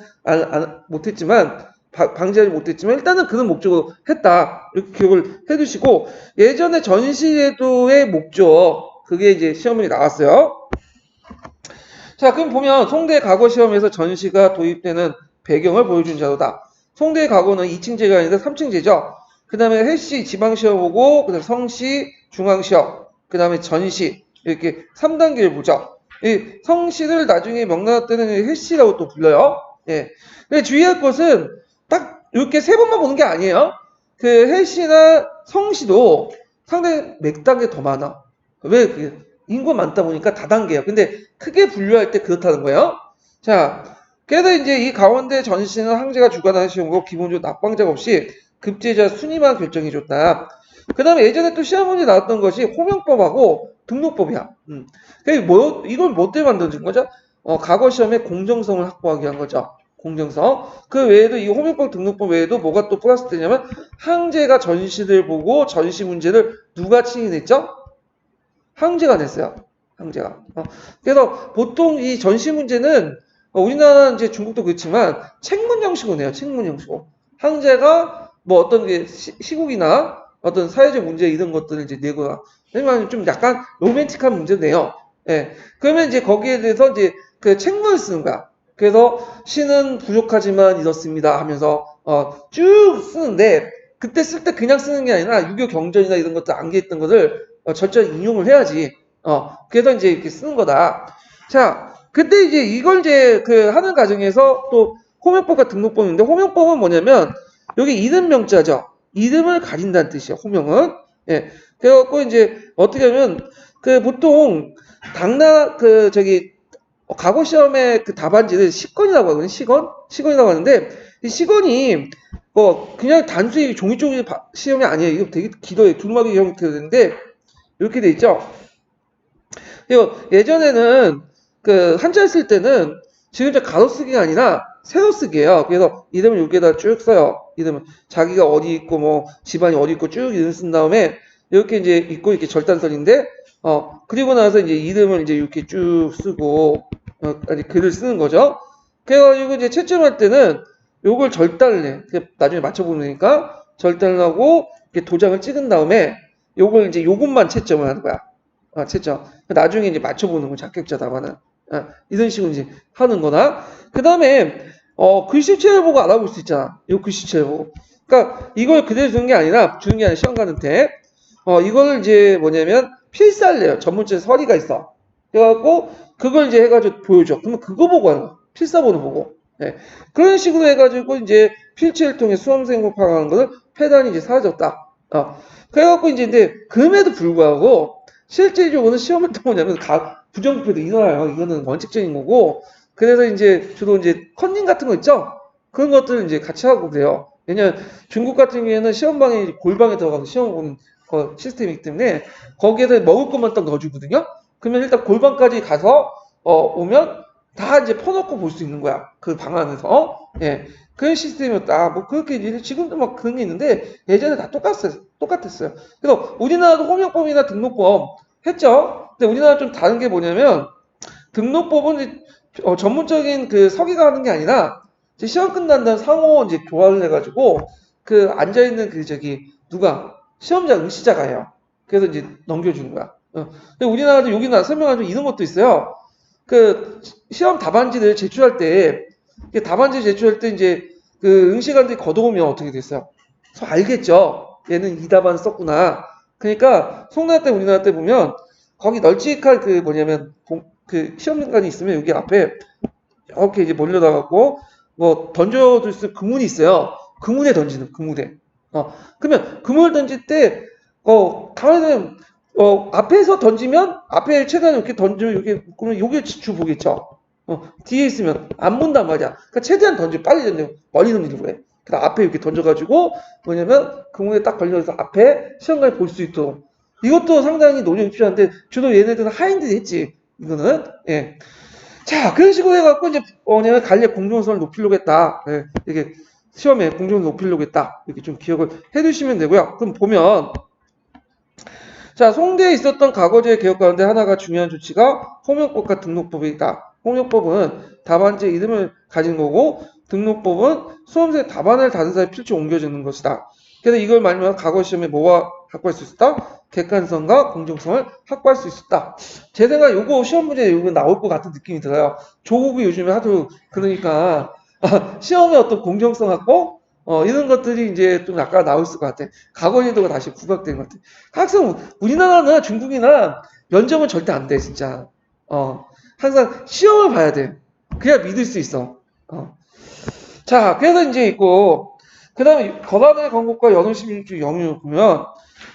A: 못했지만 방지하지 못했지만 일단은 그런 목적으로 했다 이렇게 기억을 해두시고 예전에 전시제도의 목적 그게 이제 시험에 나왔어요. 자 그럼 보면 송대 과거 시험에서 전시가 도입되는 배경을 보여준 자료다. 송대 과거는 2층제가 아니라 3층제죠. 그 다음에 해시 지방시험 보고 그 다음에 성시 중앙시험 그 다음에 전시 이렇게 3단계를 보죠. 이 성시를 나중에 명나라 때는 해시라고 또 불러요. 예. 근데 주의할 것은 딱 이렇게 세 번만 보는 게 아니에요. 그 해시나 성시도 상당히 몇 단계 더 많아. 왜? 인구가 많다 보니까 다단계예요. 근데 크게 분류할 때 그렇다는 거예요. 자, 그래서 이제 이 가운데 전시는 항제가 주관하는 시험으로 기본적으로 낙방작 없이 급제자 순위만 결정해줬다. 그 다음에 예전에 또 시험 문제 나왔던 것이 호명법하고 등록법이야. 이걸 뭐 때문에 만들어진 거죠? 과거 시험에 공정성을 확보하기 위한 거죠. 공정성. 그 외에도 이 호명법 등록법 외에도 뭐가 또 플러스 되냐면 항제가 전시를 보고 전시 문제를 누가 치인했죠? 항제가 냈어요. 항제가. 그래서 보통 이 전시 문제는 우리나라는 이제 중국도 그렇지만 책문 형식으로 내요. 책문 형식으로. 항제가 뭐 어떤 게 시국이나 어떤 사회적 문제 이런 것들을 이제 내거나 아니면 좀 약간 로맨틱한 문제를 내요. 예. 그러면 이제 거기에 대해서 이제 그 책문을 쓰는 거야. 그래서 시는 부족하지만 이렇습니다 하면서 쭉 쓰는데 그때 쓸 때 그냥 쓰는 게 아니라 유교 경전이나 이런 것들 암기했던 것을 철저히 인용을 해야지. 그래서 이제 이렇게 쓰는 거다. 자, 그때 이제 이걸 이제 그 하는 과정에서 또 호명법과 등록법인데 호명법은 뭐냐면 여기 이름 명자죠. 이름을 가린다는 뜻이에요. 호명은. 예. 그래갖고 이제 어떻게 하면 그 보통 당나 그 저기 과거 시험의 그 답안지를 시건이라고 하거든요. 시건이라고 하는데 이 시건이 그냥 단순히 종이 쪽의 시험이 아니에요. 이거 되게 길어요. 두루마기 형태로 되는데 이렇게 돼 있죠. 그리고 예전에는 그 한자를 쓸 때는 지금처럼 가로 쓰기가 아니라 세로 쓰기예요. 그래서 이름을 여기에다 쭉 써요. 이름은 자기가 어디 있고 뭐 집안이 어디 있고 쭉 이름 쓴 다음에 이렇게 이제 있고 이렇게 절단선인데 그리고 나서 이제 이름을 이제 이렇게 쭉 쓰고 아니 글을 쓰는 거죠. 그래가지고 이제 채점할 때는 요걸 절단을 해. 나중에 맞춰보니까 절단을 하고 이렇게 도장을 찍은 다음에 요걸 이제 요것만 채점을 하는 거야. 채점. 나중에 이제 맞춰보는 거 자격자 답안은. 이런 식으로 이제 하는 거나. 그 다음에, 글씨체를 보고 알아볼 수 있잖아. 요 글씨체를 보고. 그러니까 이걸 그대로 주는 게 아니라, 시험 가는데, 이거를 이제 뭐냐면, 필사를 요 전문적인 서리가 있어. 그래갖고, 그걸 이제 해가지고 보여줘. 그러면 그거 보고 하는 거야. 필사본을 보고. 네. 그런 식으로 해가지고 이제 필체를 통해 수험생을 파악하는 거를 패단이 이제 사라졌다. 그래갖고 이제 근데 그럼에도 불구하고 실질적으로는 시험을 또 뭐냐면 부정부패도 일어나요. 이거는 원칙적인 거고 그래서 이제 주로 이제 컨닝 같은 거 있죠. 그런 것들을 이제 같이 하고 그래요. 왜냐면 중국 같은 경우에는 시험방에 골방에 들어가서 시험 보는 시스템이기 때문에 거기에서 먹을 것만 딱 넣어주거든요. 그러면 일단 골방까지 가서 오면 다 이제 퍼놓고 볼 수 있는 거야. 그 방 안에서. 예. 그런 시스템이었다. 뭐 그렇게 지금도 막 그런 게 있는데 예전에 다 똑같았어요. 그래서 우리나라도 호명법이나 등록법 했죠. 근데 우리나라 좀 다른 게 뭐냐면 등록법은 전문적인 그 서기가 하는 게 아니라 이제 시험 끝난 다음 상호 이제 교환을 해가지고 그 앉아 있는 그 누가 시험자 응시자가 해요. 그래서 이제 넘겨주는 거야. 근데 우리나라도 여기 설명하죠. 이런 것도 있어요. 그 시험 답안지를 제출할 때 답안지 제출할 때 이제 그 응시관들이 걷어오면 어떻게 됐어요? 알겠죠. 얘는 이 답안 썼구나. 그러니까 송나라 때 우리나라 때 보면 거기 널찍한 그 뭐냐면 그 시험관이 있으면 여기 앞에 이렇게 이제 몰려나갖고 뭐 던져줄 수 그문이 있어요. 그문에 던지는 그문에. 그러면 그문을 던질 때 가만히 앞에서 던지면 앞에 최대한 이렇게 던지면 여기 그러면 여기 주 보겠죠. 뒤에 있으면 안 본단 말이야. 그러니까 최대한 던져, 빨리 던져, 멀리 던지려고 해. 그다음 앞에 이렇게 던져가지고 뭐냐면 그공에 딱 걸려서 앞에 시험관에 볼 수 있도록. 이것도 상당히 노력이 필요한데 주로 얘네들은 하인들이 했지. 이거는 예. 자, 그런 식으로 해갖고 이제 내가 갈래 공정성을 높이려고 했다. 예, 이게 시험에 공정성을 높이려고 했다. 이렇게 좀 기억을 해두시면 되고요. 그럼 보면 자, 송대에 있었던 과거제 개혁 가운데 하나가 중요한 조치가 홍역법과 등록법이다. 홍역법은 답안지의 이름을 가진 거고 등록법은 수험생 답안을 다른 사람이 필지 옮겨주는 것이다. 그래서 이걸 말하면 과거 시험에 뭐가 확보할 수 있었다? 객관성과 공정성을 확보할 수 있었다. 제 생각 요거 시험 문제 요거 나올 것 같은 느낌이 들어요. 조국이 요즘에 하도 그러니까 시험의 어떤 공정성 확보 이런 것들이 이제 좀 아까 나올 것 같아. 과거 제도가 다시 부각된 것 같아. 학생 우리나라나 중국이나 면접은 절대 안 돼, 진짜. 항상 시험을 봐야 돼. 그래야 믿을 수 있어. 자, 그래서 이제 있고, 그 다음에 거란의 건국과 연훈16주 영유 보면,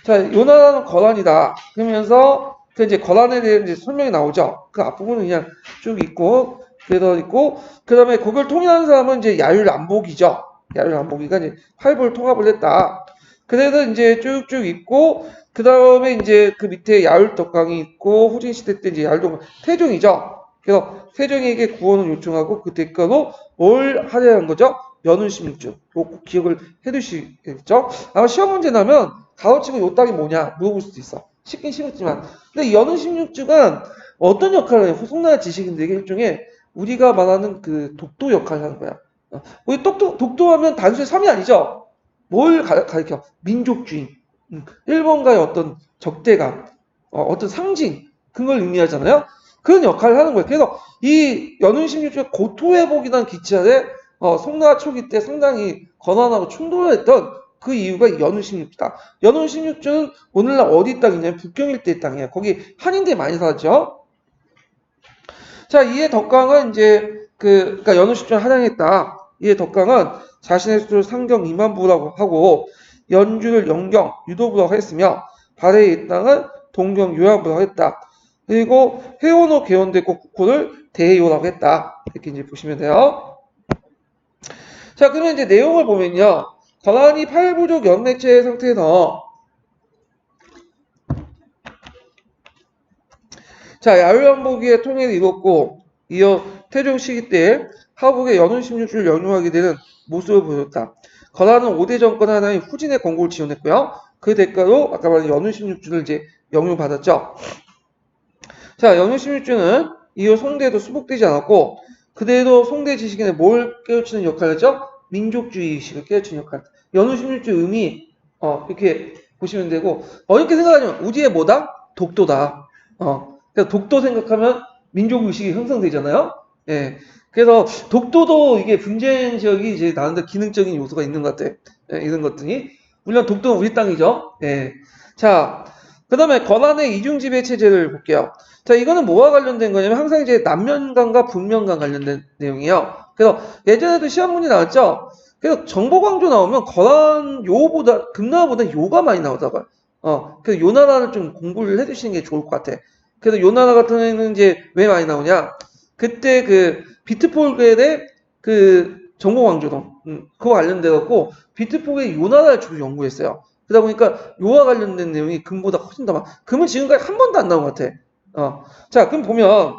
A: 자, 요 나라는 거란이다. 그러면서, 그 이제 거란에 대한 이제 설명이 나오죠. 그 앞부분은 그냥 쭉 있고, 그래서 있고, 그 다음에 그걸 통일하는 사람은 이제 야율안복이죠. 야율안복이가 이제 활보를 통합을 했다. 그래서 이제 쭉쭉 있고, 그 다음에 이제 그 밑에 야율덕강이 있고, 후진시대 때 이제 야율덕강, 태종이죠. 그래서 태종에게 구원을 요청하고 그 대가로 뭘 하려는 거죠? 연운 16주. 꼭 기억을 해두시겠죠? 아마 시험 문제 나면 가로치고 요 땅이 뭐냐 물어볼 수도 있어. 쉽긴 쉽지만. 근데 이 연운 16주가 어떤 역할을 해요? 송나라 지식인데 이게 일종의 우리가 말하는 그 독도 역할을 하는 거야. 우리 독도하면 단순히 섬이 아니죠? 뭘 가리켜? 민족주의. 일본과의 어떤 적대감, 어떤 상징, 그걸 의미하잖아요? 그런 역할을 하는 거예요. 그래서 이 연운 16주의 고토회복이라는 기치 아래 송나라 초기 때 상당히 거난하고 충돌을 했던 그 이유가 연운 16주다. 연운 16주는 오늘날 어디 땅이냐면 북경 일대 땅이에요. 거기 한인들이 많이 살았죠. 자, 이에 덕강은 이제 그러니까 연운 16주를 한양했다. 이에 덕강은 자신의 수를 상경 2만 부라고 하고 연주를 영경 유도부라고 했으며 발해의 이 땅은 동경 요야부라고 했다. 그리고 회원호 개원대국 국호를 대요라고 했다. 이렇게 이제 보시면 돼요. 자, 그러면 이제 내용을 보면요. 거란이 팔부족 연맹체 상태에서 자, 야율왕복의 통일을 이뤘고 이어 태종 시기 때 하북의 연운 16주를 연유하게 되는 모습을 보였다. 거란은 5대 정권 하나인 후진의 건국을 지원했고요. 그 대가로 아까 말한 연운 16주를 이제 영유받았죠. 자, 연운 16주는 이후 송대에도 수복되지 않았고 그대로 송대 지식인에 뭘 깨우치는 역할을 했죠? 민족주의 의식을 깨우치는 역할. 연운 16주 의미 이렇게 보시면 되고 어렵게 생각하면 우리의 뭐다? 독도다. 그래서 독도 생각하면 민족의식이 형성되잖아요. 예. 그래서 독도도 이게 분쟁 지역이 이제 나름대로 기능적인 요소가 있는 것 같아. 예, 이런 것들이. 물론 독도는 우리 땅이죠. 예. 자, 그 다음에 권한의 이중지배 체제를 볼게요. 자, 이거는 뭐와 관련된 거냐면 항상 이제 남면관과 북면관 관련된 내용이에요. 그래서 예전에도 시험 문제 나왔죠. 그래서 정보광조 나오면 권한 요보다 금나라보다 요가 많이 나오다가 그래서 요 나라를 좀 공부를 해주시는 게 좋을 것 같아. 그래서 요 나라 같은 경우에는 이제 왜 많이 나오냐? 그때 그 비트폴겔의 그 정보광조동 그거 관련돼 갖고 비트폴겔이 요 나라를 주로 연구했어요. 그러다 보니까 요와 관련된 내용이 금보다 훨씬 더 많아. 금은 지금까지 한 번도 안 나온 것 같아. 자, 그럼 보면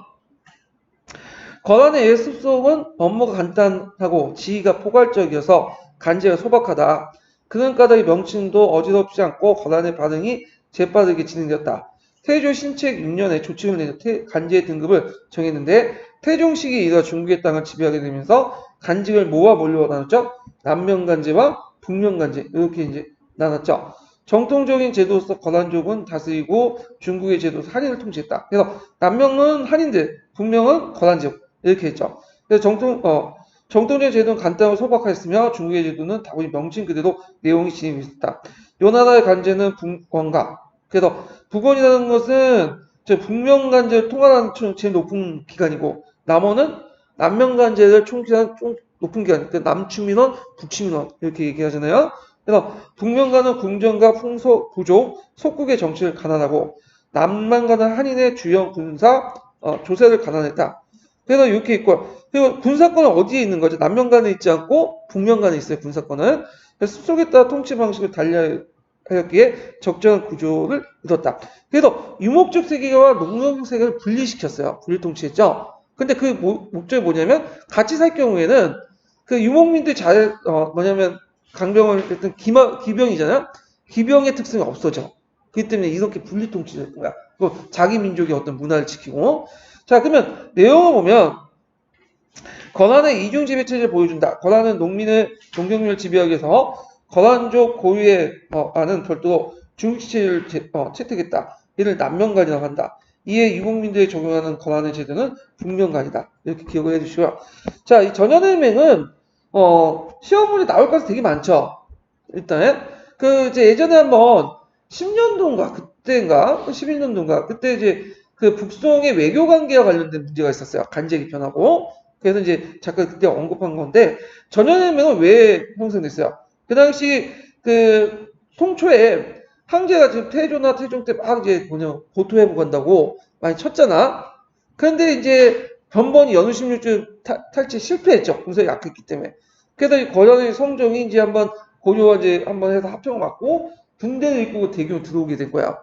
A: 권한의 예습속은 업무가 간단하고 지위가 포괄적이어서 간제가 소박하다. 그런 까닭에 명칭도 어지럽지 않고 권한의 반응이 재빠르게 진행되었다. 태조 신책 6년에 조칙을 내서 간제의 등급을 정했는데 태종 시기에 이르러 중국의 땅을 지배하게 되면서 간직을 뭐와 뭘로 나눴죠? 남면간제와 북면간제 이렇게 이제 나눴죠. 정통적인 제도로서 권한족은 다스리고 중국의 제도로 한인을 통치했다. 그래서 남명은 한인들, 북명은 권한족 이렇게 했죠. 그래서 정통적인 제도는 간단하고 소박했으며 중국의 제도는 다분히 명칭 그대로 내용이 진행이 있었다. 요 나라의 간제는 북권가. 그래서 북원이라는 것은 북명간제를 통할하는 제일 높은 기관이고 남원은 남명간제를 총괄하는 좀 높은 기관. 그러니까 남추민원, 북추민원 이렇게 얘기하잖아요. 그래서 북명간은 궁정과 풍소, 부족, 속국의 정치를 가난하고 남만간은 한인의 주영 군사, 조세를 가난했다. 그래서 이렇게 있고, 그리고 군사권은 어디에 있는 거죠? 남면간에 있지 않고 북면간에 있어요. 군사권은. 그래서 숲속에 따라 통치 방식을 달리하였기에 적정한 구조를 이뤘다. 그래서 유목적 세계와 농경적 세계를 분리시켰어요. 분리통치했죠. 근데 그 목적이 뭐냐면 같이 살 경우에는 그 유목민들 뭐냐면 강병을 했던 기병이잖아요. 기병의 특성이 없어져. 그렇기 때문에 이렇게 분리통치를 거야. 자기 민족의 어떤 문화를 지키고. 자, 그러면 내용을 보면 거란의 이중지배 체제를 보여준다. 거란은 농민의 농경민을 지배하기 위해서 거란족 고유의 안은 별도로 중국체를 채택했다. 이를 남면간이라고 한다. 이에 유목민들이 적용하는 거란의 제도는 북면간이다. 이렇게 기억을 해주시고요. 자, 이 전현일맹은 시험문에 나올 것이 되게 많죠. 일단 이제 예전에 한번 10년도인가 그때인가 11년도인가 그때 이제 그 북송의 외교 관계와 관련된 문제가 있었어요. 간제 개편하고. 그래서 이제 잠깐 그때 언급한 건데 전현일맹은 왜 형성됐어요? 그 당시 그 송초에 황제가 지금 태조나 태종 때 막 이제 고토 회복한다고 많이 쳤잖아. 그런데 이제 변번이 연후 16주 탈취 실패했죠. 군사가 약했기 때문에. 그래서 이 거란의 성종이 이제 한번 고려와 이제 한번 해서 합평을 맞고 군대를 이끌고 대교로 들어오게 된 거야.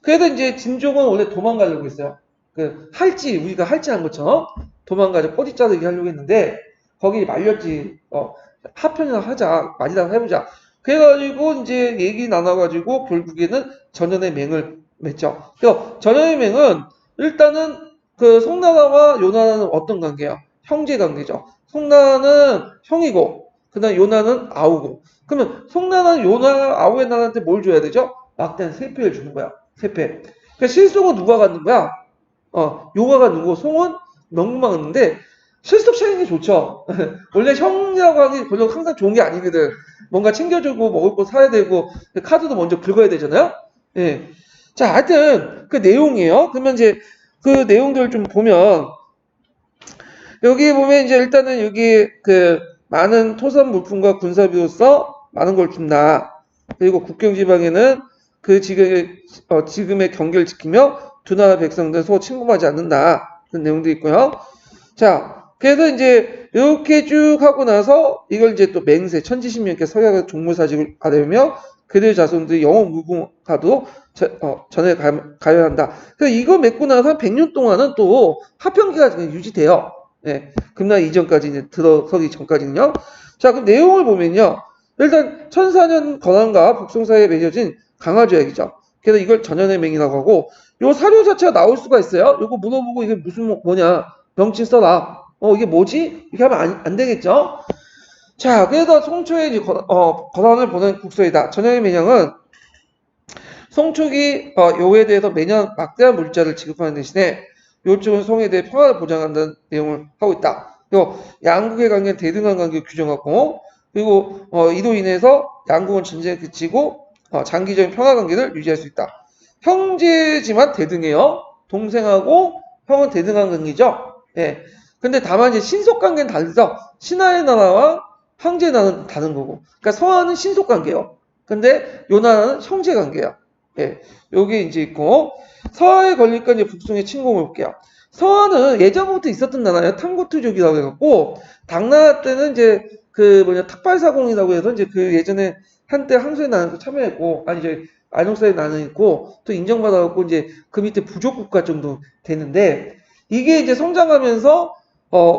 A: 그래서 이제 진종은 원래 도망가려고 했어요. 우리가 할지한 것처럼 도망가자 꼬리 자르기 하려고 했는데 거기 말렸지. 합평이나 하자. 말이나 해보자. 그래가지고 이제 얘기 나눠가지고 결국에는 전현의 맹을 맺죠. 그래서 전현의 맹은 일단은 그 송나라와 요나라는 어떤 관계야? 형제 관계죠. 송나라는 형이고 그다음 요나는 아우고. 그러면 송나라는 요나 아우의 나라한테 뭘 줘야 되죠? 막대한 세패를 주는 거야. 세패. 그러니까 실속은 누가 갖는 거야? 요가가 누구? 송은 명문만 갖는데 실속 차리는 게 좋죠. 원래 형이라고 하기 별로 항상 좋은 게 아니거든. 뭔가 챙겨주고 먹을 거 사야 되고 카드도 먼저 긁어야 되잖아요. 예. 자, 하여튼 그 내용이에요. 그러면 이제 그 내용들을 좀 보면 여기 보면 이제 일단은 여기 그 많은 토산 물품과 군사비로서 많은 걸 준다. 그리고 국경 지방에는 그 지금의 경계를 지키며 두 나라 백성들 서로 침범하지 않는다. 그런 내용도 있고요. 자, 그래서 이제 이렇게 쭉 하고 나서 이걸 이제 또 맹세, 천지신명께 서약의 종무사직을 받으며 그들 자손들이 영원 무궁하도 전에 가야 한다. 그래서 이거 맺고 나서 한 100년 동안은 또 하평기가 유지돼요. 네, 금날 이전까지 이제 들어서기 전까지는요. 자, 그럼 내용을 보면요. 일단 1004년 건왕과 북송 사이에 맺어진 강화조약이죠. 그래서 이걸 전현의 맹이라고 하고 요 사료 자체가 나올 수가 있어요. 요거 물어보고 이게 무슨 뭐냐 명칭 써라. 이게 뭐지? 이렇게 하면 안 되겠죠. 자, 그래서 송초에 이제 건왕을 보낸 국서이다. 전현의 맹령은 송초기 요에 대해서 매년 막대한 물자를 지급하는 대신에 요쪽은 송에 대해 평화를 보장한다는 내용을 하고 있다. 그리고 양국의 관계는 대등한 관계를 규정하고 그리고 이로 인해서 양국은 전쟁에 그치고 장기적인 평화 관계를 유지할 수 있다. 형제지만 대등해요. 동생하고 형은 대등한 관계죠. 예. 근데 다만 이제 신속 관계는 다르죠. 신하의 나라와 황제의 나라는 다른 거고. 그러니까 서한은 신속 관계예요. 근데 요 나라는 형제 관계야. 예. 요게 이제 있고 서하에 걸리니까 이제 북송의 침공을 볼게요. 서하는 예전부터 있었던 나라예요. 탐고투족이라고 해갖고 당나라 때는 이제 탁발사공이라고 해서 이제 그 예전에 한때 항소에 나는 거 참여했고 아니 이제 안용사에 나는 있고 또 인정받아갖고 이제 그 밑에 부족국가 정도 되는데 이게 이제 성장하면서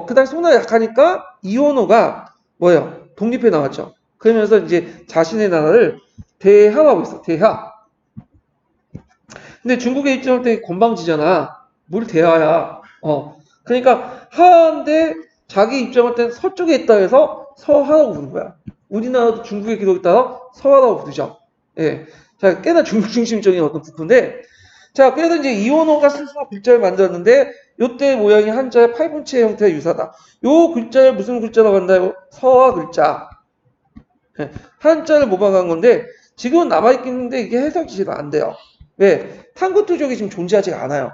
A: 그 당시 송나라 약하니까 이원호가 뭐예요? 독립해 나왔죠. 그러면서 이제 자신의 나라를 대하하고 있어. 대하. 근데 중국의 입장할 때 건방지잖아. 뭘 대하야. 그러니까 하한데 자기 입장할 때 서쪽에 있다 해서 서하라고 부른 거야. 우리나라도 중국의 기록에 따라 서하라고 부르죠. 예. 자, 꽤나 중국 중심적인 어떤 국부인데, 자, 그래서 이제 이원호가 스스로 글자를 만들었는데, 요때 모양이 한자의 팔분체 형태의 유사다. 요 글자를 무슨 글자라고 한다요? 서하 글자. 예. 한자를 모방한 건데, 지금은 남아있겠는데, 이게 해석이 잘 안 돼요. 왜? 탕구투족이 지금 존재하지가 않아요.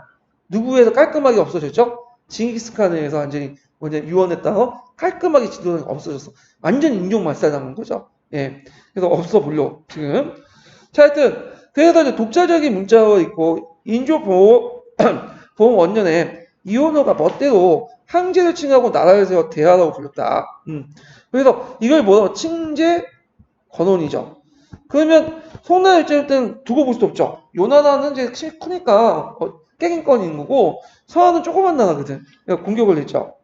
A: 누구에서 깔끔하게 없어졌죠? 징기스칸에 의해서 완전히 유언했다가 깔끔하게 지도가 없어졌어. 완전 인종 말살당한 거죠. 예. 그래서 없어 보려, 지금. 자, 하여튼, 그래서 이제 독자적인 문자가 있고, 인조 보험 원년에 이온호가 멋대로 항제를 칭하고 나라를 세워 대하라고 불렀다. 그래서 이걸 뭐라고 칭제 건원이죠. 그러면 송나라 입장에서는 두고 볼 수 없죠. 요나라는 이제 키 크니까 깨갱권인 거고 서한은 조그만 나라거든. 그러니까 공격을 했죠.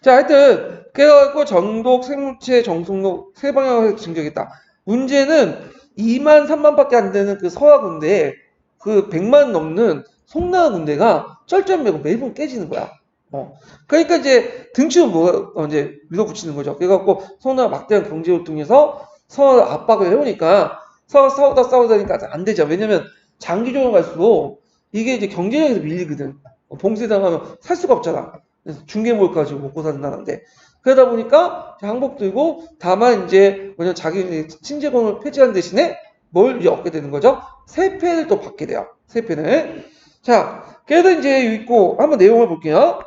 A: 자, 하여튼 그래갖고 정독, 생무체, 정승록 세 방향에서 진격했다. 문제는 2만 3만밖에 안 되는 그 서하 군대, 그 100만 넘는 송나라 군대가 쩔쩔매고 매번 깨지는 거야. 그러니까 이제 등치로 이제 밀어붙이는 거죠. 그래갖고 송나라 막대한 경제를 통해서 서하 압박을 해오니까 싸우다니까 안 되죠. 왜냐면 장기적으로 갈수록 이게 이제 경제력에서 밀리거든. 봉쇄당하면 살 수가 없잖아. 그래서 중개몰 가지고 먹고 사는 나라인데 그러다 보니까 항복 들고 다만 이제 뭐냐 자기 친제권을 폐지하는 대신에 뭘 이제 얻게 되는 거죠? 세패를 또 받게 돼요. 세패는. 자, 그래도 이제 있고 한번 내용을 볼게요.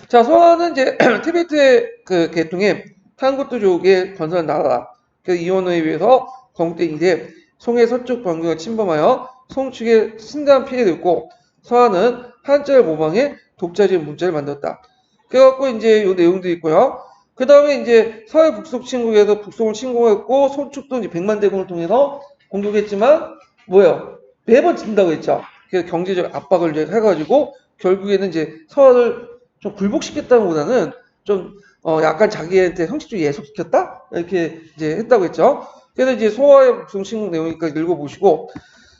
A: 자, 서한은 이제 티베트의 그 계통의 탄구투족의 건설한 나라. 그래서 이원호에 의해서 건국대 이래 송의 서쪽 반경을 침범하여 송 측에 심대한 피해를 입고 서한은 한자를 모방해 독자적 문자를 만들었다. 그래갖고 이제 이 내용도 있고요. 그 다음에 이제 서해 북속 침공에서 북속을 침공했고 송 측도 이제 100만 대군을 통해서 공격했지만 뭐예요? 매번 진다고 했죠. 그래서 경제적 압박을 이제 해가지고 결국에는 이제 서한을 좀 굴복시켰다는 보다는 좀 약간 자기한테 형식적으로 예속시켰다? 이렇게 이제 했다고 했죠. 그래서 이제 소화의 북송 침공 내용까지 읽어보시고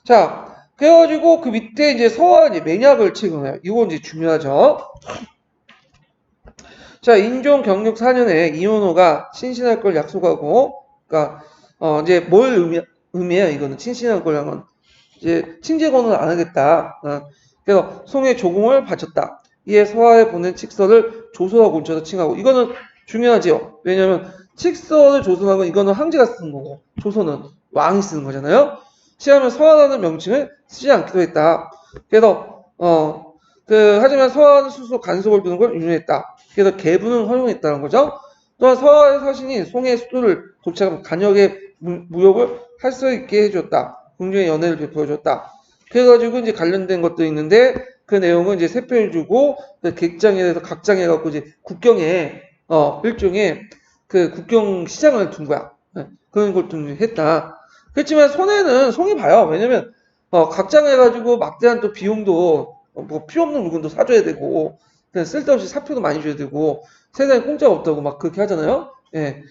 A: 자 그래가지고 그 밑에 이제 서화 이제 맹약을 체결해요. 이거 이제 중요하죠. 자 인종 경력 4년에 이원호가 친신할 걸 약속하고 그러니까 이제 뭘 의미해요? 이거는 친신할 거랑은 이제 친제권은 안 하겠다. 그래서 송의 조공을 바쳤다. 이에 서하에 보낸 칙서를 조선하고 곤쳐서 칭하고 이거는 중요하지요. 왜냐하면 칙서를 조선하고 이거는 황제가 쓰는 거고 조선은 왕이 쓰는 거잖아요. 시하면 서하라는 명칭을 쓰지 않기도 했다. 그래서 하지만 서하는 스스로 간섭을 두는 걸 윤회했다. 그래서 계부는 허용했다는 거죠. 또한 서하의 사신이 송의 수도를 도착하면 간역의 무역을 할 수 있게 해줬다. 궁중의 연애를 베풀어줬다. 그래가지고 이제 관련된 것도 있는데 그 내용은 이제 세편을 주고 객장에 대해서 각장해 갖고 이제 국경에 일종의 그 국경 시장을 둔 거야. 그런 걸 좀 했다. 그렇지만 손해는 송이 봐요. 왜냐면 각장해 가지고 막대한 또 비용도 뭐 필요 없는 물건도 사줘야 되고 쓸데없이 사표도 많이 줘야 되고 세상에 공짜가 없다고 막 그렇게 하잖아요. 예.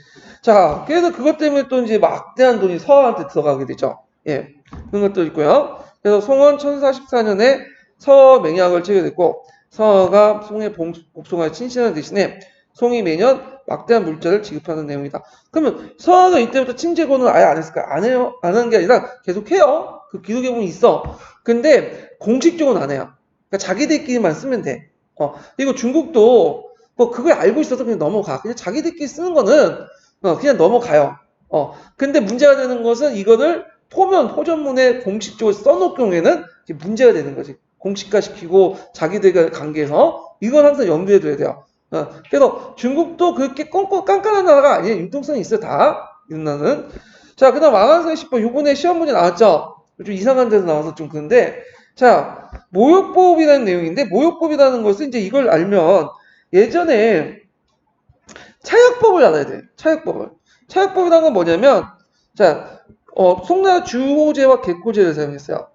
A: 자, 그래서 그것 때문에 또 이제 막대한 돈이 서한테 들어가게 되죠. 예. 그런 것도 있고요. 그래서 송원 1044년에 서맹약을 체결했고 서가 송의 복송할 친신하는 대신에 송이 매년 막대한 물자를 지급하는 내용이다. 그러면 서가 이때부터 친제권을 아예 안 했을까요? 안 해요. 안 하는 게 아니라 계속 해요. 그 기록에 보면 있어. 근데 공식적으로는 안 해요. 그러니까 자기들끼리만 쓰면 돼. 그리고 중국도 뭐 그걸 알고 있어서 그냥 넘어가. 그냥 자기들끼리 쓰는 거는 그냥 넘어가요. 근데 문제가 되는 것은 이거를 호전문에 공식적으로 써놓을 경우에는 문제가 되는 거지. 공식화시키고 자기들과 관계에서 이건 항상 염두에 둬야 돼요. 그래서 중국도 그렇게 깐깐한 나라가 아니에요. 융통성이 있어요. 다. 윤나는. 자, 그 다음 왕한성 10번 요번에 시험 문제 나왔죠. 좀 이상한 데서 나와서 좀 그런데 자, 모욕법이라는 내용인데 모욕법이라는 것은 이제 이걸 알면 예전에 차역법을 알아야 돼. 차역법을. 차역법이라는 건 뭐냐면 자, 송나라 주호제와 객호제를 사용했어요.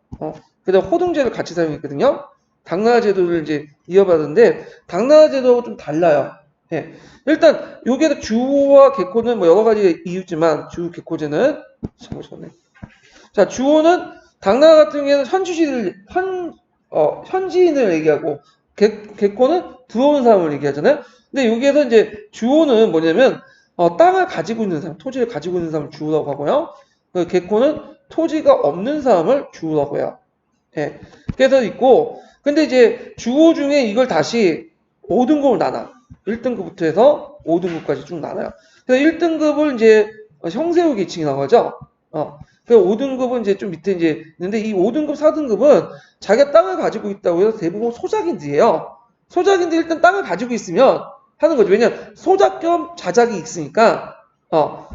A: 그다음 호등제를 같이 사용했거든요. 당나라 제도를 이제 이어받았는데 당나라 제도하고 좀 달라요. 예. 일단 여기에서 주호와 객호는 뭐 여러 가지 이유지만 주 객호제는 잠시만요. 자, 주호는 당나라 같은 경우에는 현지인을 얘기하고 객호는 들어오는 사람을 얘기하잖아요. 근데 여기에서 이제 주호는 뭐냐면 땅을 가지고 있는 사람, 토지를 가지고 있는 사람을 주호라고 하고요. 그 객호는 토지가 없는 사람을 주호라고 해요. 예. 그래서 있고, 근데 이제 주호 중에 이걸 다시 5등급을 나눠. 1등급부터 해서 5등급까지 쭉 나눠요. 그래서 1등급을 이제 형세후 계층이라고 하죠. 그 5등급은 이제 좀 밑에 이제 있는데 이 5등급, 4등급은 자기가 땅을 가지고 있다고 해서 대부분 소작인들이에요. 소작인들 일단 땅을 가지고 있으면 하는 거죠. 왜냐면 소작 겸 자작이 있으니까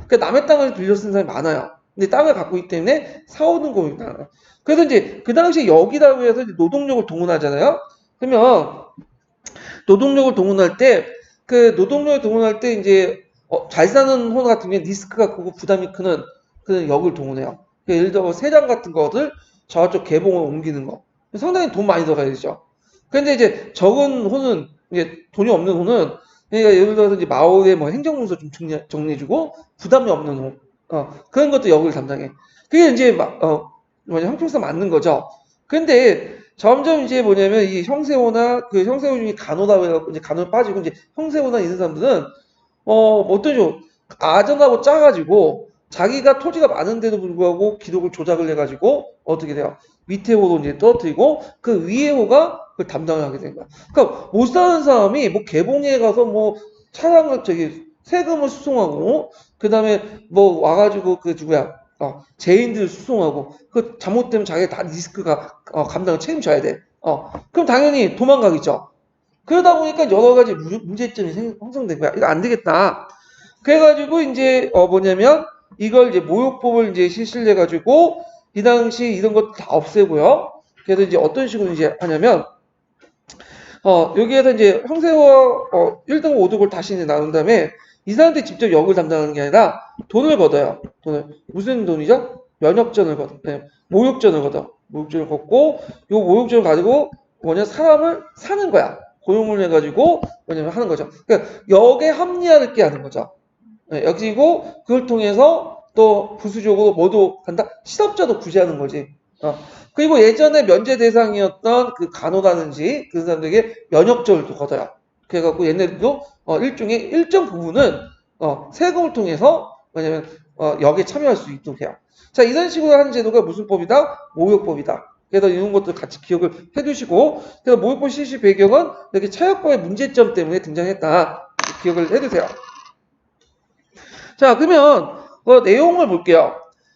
A: 그 남의 땅을 빌려 쓰는 사람이 많아요. 근데 땅을 갖고 있기 때문에 사오는 겁니다. 그래서 이제 그 당시에 여기다 위해서 노동력을 동원하잖아요. 그러면 노동력을 동원할 때 그 노동력을 동원할 때 이제 잘 사는 혼 같은 경우에 리스크가 크고 부담이 크는 그 역을 동원해요. 예를 들어 세장 같은 거를 저쪽 개봉을 옮기는 거 상당히 돈 많이 들어가야 되죠. 그런데 이제 적은 혼은 이제 돈이 없는 혼은 그러니까 예를 들어서 이제 마을의 뭐 행정문서 좀 정리해주고 부담이 없는 혼 그런 것도 역을 담당해. 그게 이제 뭐냐 형평성 맞는 거죠. 근데 점점 이제 뭐냐면 이 형세호나 그 형세호 중에 간호다 해갖고 이제 간호 빠지고 이제 형세호나 이런 사람들은 어떠죠? 아전하고 짜가지고 자기가 토지가 많은데도 불구하고 기록을 조작을 해가지고 어떻게 돼요? 밑에 호도 이제 떨어뜨리고 그 위에 호가 그걸 담당을 하게 된 거야. 그러니까 못 사는 사람이 뭐 개봉에 가서 뭐 차량을 세금을 수송하고 그 다음에 뭐 와가지고 그 누구야 죄인들 수송하고 그 잘못되면 자기가 다 리스크가 감당을 책임져야 돼. 그럼 당연히 도망가겠죠. 그러다 보니까 여러 가지 문제점이 형성된 거야. 이거 안 되겠다. 그래가지고 이제 뭐냐면 이걸 이제 모욕법을 이제 실시를 해가지고 이 당시 이런 것도 다 없애고요. 그래서 이제 어떤 식으로 이제 하냐면 여기에서 이제 형세와 1등 5등을 다시 이제 나눈 다음에 이 사람들이 직접 역을 담당하는 게 아니라 돈을 걷어요. 돈을 무슨 돈이죠? 면역전을 걷어. 네, 모욕전을 걷어. 모욕전을 걷고 요 모욕전을 가지고 뭐냐 사람을 사는 거야. 고용을 해가지고 뭐냐면 하는 거죠. 그러니까 역에 합리화를 게 하는 거죠. 네, 여기고 그걸 통해서 또 부수적으로 뭐도 간다 실업자도 구제하는 거지. 그리고 예전에 면제 대상이었던 그 간호라든지 그 사람들에게 면역적을 또 걷어요. 그래갖고 얘네들도 일종의 일정 부분은 세금을 통해서 뭐냐면 역에 참여할 수 있도록 해요. 자 이런 식으로 하는 제도가 무슨 법이다? 모욕법이다. 그래서 이런 것들 같이 기억을 해두시고 그래서 모욕법 실시 배경은 이렇게 차역법의 문제점 때문에 등장했다. 기억을 해두세요. 자 그러면 내용을 볼게요.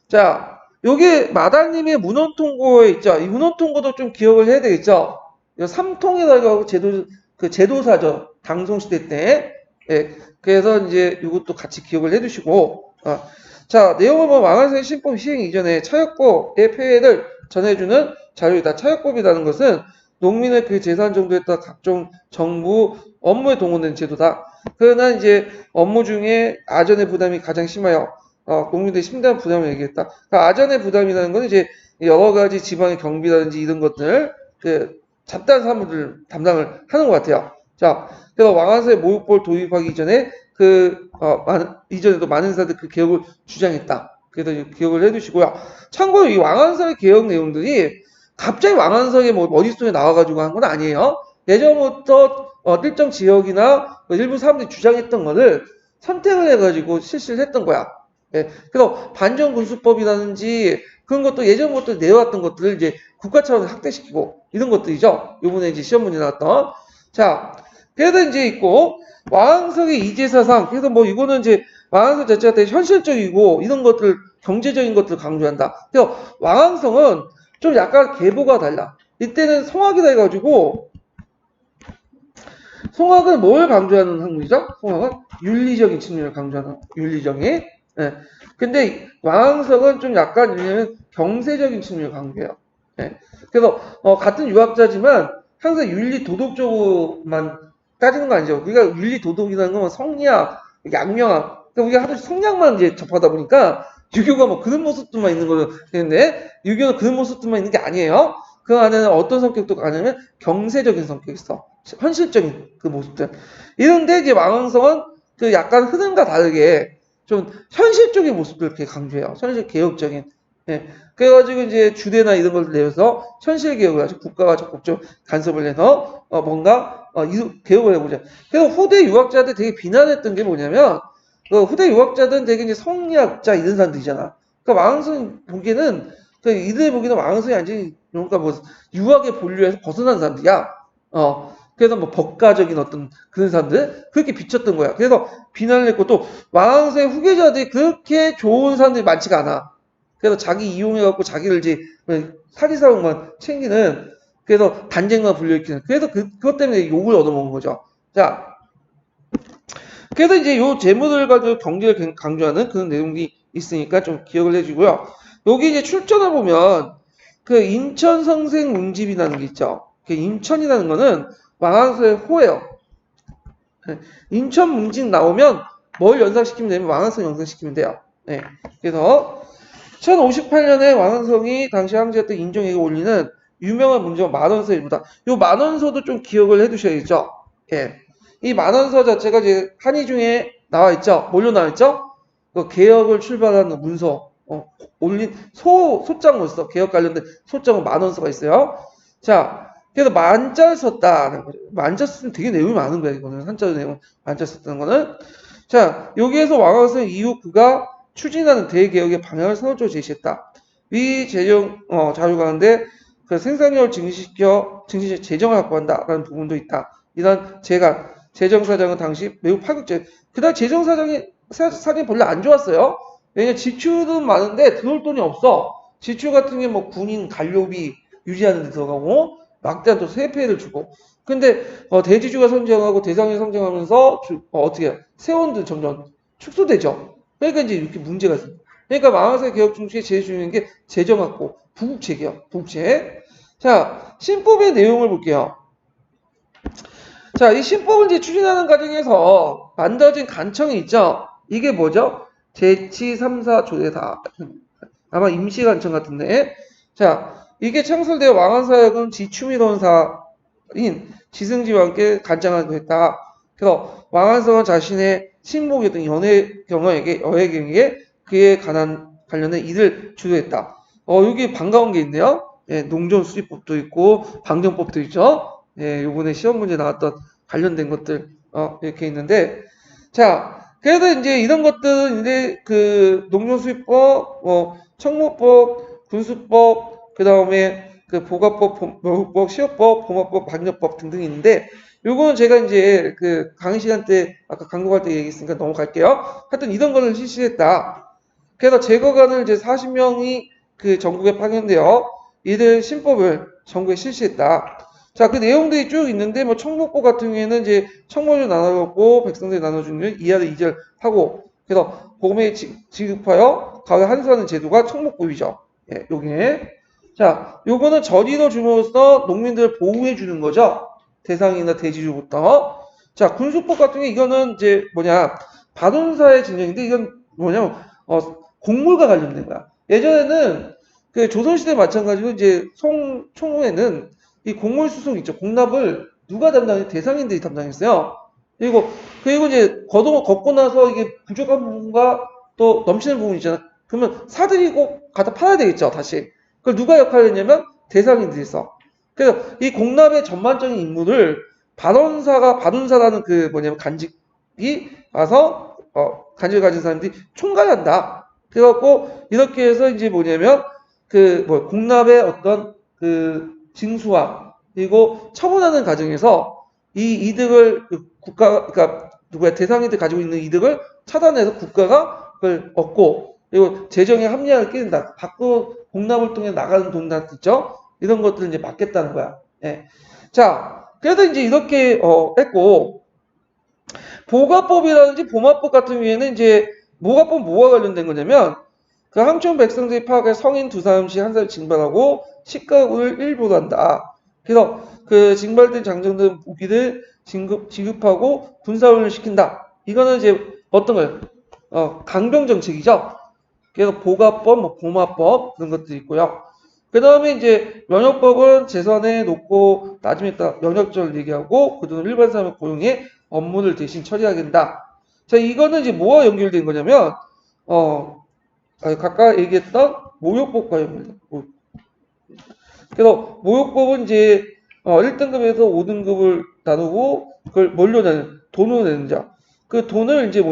A: 자 요게 마달님의 문헌통고에 있죠. 이 문헌통고도 좀 기억을 해야 되겠죠. 3통이라고 그 제도사죠. 당송시대 때. 예, 그래서 이제 이것도 같이 기억을 해두시고. 자, 내용을 보면 왕한세 신법 시행 이전에 차역법의 폐해를 전해주는 자료이다. 차역법이라는 것은 농민의 그 재산 정도에 따라 각종 정부 업무에 동원된 제도다. 그러나 이제 업무 중에 아전의 부담이 가장 심하여 국민들의 심대한 부담을 얘기했다. 그러니까 아전의 부담이라는 건 이제 여러 가지 지방의 경비라든지 이런 것들 그 잡다한 사무들 담당을 하는 것 같아요. 자, 그래서 왕한세 모욕법을 도입하기 이전에 이전에도 많은 사람들 그 개혁을 주장했다. 그래서 기억을 해두시고요. 참고로 이 왕한서의 개혁 내용들이 갑자기 왕한서의 뭐 머릿속에 나와가지고 한 건 아니에요. 예전부터 일정 지역이나 일부 사람들이 주장했던 거를 선택을 해가지고 실시를 했던 거야. 예, 그래서 반정군수법이라든지 그런 것도 예전부터 내려왔던 것들을 이제 국가 차원에서 확대시키고 이런 것들이죠. 요번에 이제 시험 문제 나왔던. 자, 그래서 이제 있고 왕석의 이제사상. 그래서 뭐 이거는 이제 왕왕성 자체가 되게 현실적이고 이런 것들 경제적인 것들을 강조한다. 그래서 왕왕성은 좀 약간 계보가 달라. 이때는 성악이다 해가지고 성악은 뭘 강조하는 학문이죠? 성악은 윤리적인 측면을 강조하는 윤리적인. 예. 근데 왕왕성은 좀 약간 왜냐면 경세적인 측면을 강조해요. 예. 그래서 같은 유학자지만 항상 윤리 도덕적으로만 따지는 거 아니죠. 우리가 윤리 도덕이라는 건 성리학, 양명학, 그러니까 우리가 하도 성향만 이제 접하다 보니까 유교가 뭐 그런 모습들만 있는 거로 되는데 유교는 그런 모습들만 있는 게 아니에요. 그 안에는 어떤 성격도 가냐면 경세적인 성격이 있어. 현실적인 그 모습들. 이런데 이제 왕왕성은 그 약간 흐름과 다르게 좀 현실적인 모습들을 이렇게 강조해요. 현실 개혁적인. 예. 그래가지고 이제 주대나 이런 걸 내려서 현실 개혁을 하죠. 국가가 적극적으로 간섭을 해서 뭔가 개혁을 해보자. 그래서 후대 유학자들 되게 비난했던 게 뭐냐면 그 후대 유학자들은 되게 이제 성리학자 이런 사람들이잖아. 그러니까 왕왕성 보기에는 이들 보기에는 왕왕성이 아니지 그러니까 뭐 유학의 본류에서 벗어난 사람들이야. 그래서 뭐 법가적인 어떤 그런 사람들 그렇게 비쳤던 거야. 그래서 비난을 했고 또 왕왕성의 후계자들이 그렇게 좋은 사람들이 많지가 않아. 그래서 자기 이용해갖고 자기를 이제 사리사욕만 챙기는 그래서 단쟁과 불려일으키는 그래서 그것 때문에 욕을 얻어먹은 거죠. 자, 그래서 이제 요 재물을 가지고 경제를 강조하는 그런 내용이 있으니까 좀 기억을 해주고요. 여기 이제 출전을 보면 그 인천 성생 운집이라는 게 있죠. 그 인천이라는 거는 왕한서의 호예요. 인천 문진 나오면 뭘 연상시키면 되면 왕한성 연상시키면 돼요. 네. 그래서 1058년에 왕한성이 당시 황제였던 인종에게 올리는 유명한 문제가 만원서입니다. 이 만원서도 좀 기억을 해두셔야겠죠. 예. 이 만원서 자체가 이제 한의 중에 나와 있죠. 뭘로 나와 있죠? 그 개혁을 출발하는 문서. 올린 소장으로서 개혁 관련된 소장은 만원서가 있어요. 자, 그래서 만자를 썼다는 거죠. 만자 쓰면 되게 내용이 많은 거예요. 이거는 한자로 내용 만자 썼다는 거는. 자, 여기에서 왕한성 이후 그가 추진하는 대개혁의 방향을 선언적으로 제시했다. 위 재정 자료 가운데 그 생산력을 증시시켜 재정을 확보한다라는 부분도 있다. 이런 재정사정은 당시 매우 파격적. 그다음 재정사정이 별로 안 좋았어요. 왜냐 지출은 많은데 들어올 돈이 없어. 지출 같은 게 뭐 군인 관료비 유지하는 데 들어가고 막대한 또 세폐를 주고. 근데 대지주가 성장하고 대상이 성장하면서 어떻게 해요? 세원도 점점 축소되죠. 그러니까 이제 이렇게 문제가 있어요. 그러니까 망하세 개혁 중심에 제일 중요한 게 재정 확보, 부국채 개혁, 부국채. 자, 신법의 내용을 볼게요. 자, 이 신법을 이제 추진하는 과정에서 만들어진 간청이 있죠. 이게 뭐죠? 제치 3사 조례다. 아마 임시간청 같은데. 자, 이게 창설되어 왕한사역은 지추미론사인 지승지와 함께 간청하기로 했다. 그래서 왕한성은 자신의 친목이었던 여해경에게 그에 관련된 일을 주도했다. 여기 반가운 게 있네요. 예, 농촌수입법도 있고 방정법도 있죠. 예, 요번에 시험 문제 나왔던 관련된 것들 이렇게 있는데, 자, 그래도 이제 이런 것들은 이제 그 농촌수입법, 청무법, 군수법, 그 다음에 그 보가법, 묘후법, 시효법, 봉화법, 방정법 등등이 있는데, 요거는 제가 이제 그 강의 시간 때 아까 강국할 때 얘기했으니까 넘어갈게요. 하여튼 이런 거를 실시했다. 그래서 제거관을 이제 40명이 그 전국에 파견되어 이들 신법을 전국에 실시했다. 자, 그 내용들이 쭉 있는데 뭐 청목법 같은 경우에는 이제 청모를 나눠갖고 백성들이 나눠주는 이하를 이절하고 그래서 보험에 지급하여 가외 환수하는 제도가 청목법이죠. 예, 요게. 자, 요거는 저리로 줌으로써 농민들을 보호해 주는 거죠. 대상이나 대지주부터. 자, 군수법 같은 게 이거는 이제 반원사의 진영인데 이건 뭐냐면 곡물과 관련된 거야. 예전에는 그 조선시대 마찬가지로 이제 총후에는 이 곡물 수송 있죠. 공납을 누가 담당해? 대상인들이 담당했어요. 그리고 이제 걷고 나서 이게 부족한 부분과 또 넘치는 부분이 있잖아. 그러면 사들이고 갖다 팔아야 되겠죠, 다시. 그걸 누가 역할을 했냐면 대상인들이 써. 그래서 이 공납의 전반적인 임무를 반원사라는 그 간직이 와서 간직을 가진 사람들이 총괄한다. 그래갖고 이렇게 해서 이제 공납의 어떤 그 징수와 그리고 처분하는 과정에서 이 이득을 그러니까 대상인들 가지고 있는 이득을 차단해서 국가가 그걸 얻고 그리고 재정에 합리화를 끼는다. 밖으로 공납을 통해 나가는 돈들 있죠? 이런 것들을 이제 막겠다는 거야. 예. 자, 그래도 이제 이렇게 했고 보가법이라든지 보마법 같은 경우에는 이제 보가법 뭐가 관련된 거냐면 그 항촌 백성들이 파악해 성인 두 사람씩 한 사람 징발하고 식가를 일부로 한다. 그래서 그 징발된 장정들 무기를 지급하고 군사훈련을 시킨다. 이거는 이제 어떤 거예요? 강병 정책이죠. 그래서 보가법, 보마법 그런 것들이 있고요. 그 다음에 이제 면역법은 재산에 놓고 나중에 따라 면역절을 얘기하고 그 돈을 일반 사람을 고용해 업무를 대신 처리하게 된다. 자, 이거는 이제 뭐와 연결된 거냐면 각각 얘기했던 모욕법과 연결돼. 그래서 모욕법은 이제 1등급에서 5등급을 나누고 그걸 뭘로 내는 돈으로 내는 자. 그 돈을 이제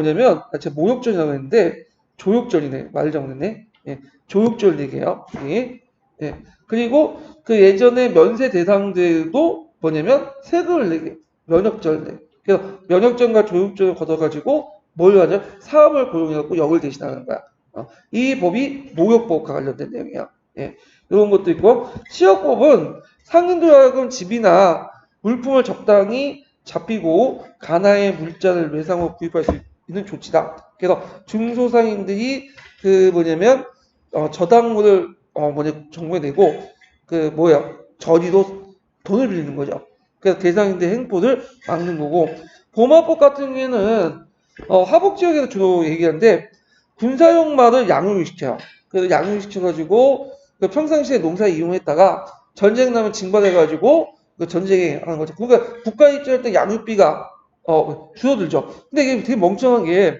A: 제가 모욕전이라고 했는데 조욕전이네. 말 잘못했네. 예, 조욕절 얘기해요. 예. 예. 그리고 그 예전에 면세 대상들도 세금을 내게 면역절 내. 그래서 면역전과 조욕전을 걷어가지고 뭘 하냐? 사업을 고용해갖고 역을 대신하는 거야. 이 법이 모욕법과 관련된 내용이야. 예. 이런 것도 있고 시역법은 상인들 하여금 집이나 물품을 적당히 잡히고 가나의 물자를 외상으로 구입할 수 있는 조치다. 그래서 중소상인들이 그 뭐냐면 저당물을 정부에 내고 그 저리로 돈을 빌리는 거죠. 그래서 대상인들 행포를 막는 거고 범합법 같은 경우에는 하북 지역에서 주로 얘기하는데 군사용 말을 양육을 시켜요. 그래서 양육을 시켜가지고 그 평상시에 농사에 이용했다가 전쟁 나면 징발해가지고 그 전쟁에 하는 거죠. 그러니까 국가 입장할 때 양육비가 줄어들죠. 근데 이게 되게 멍청한 게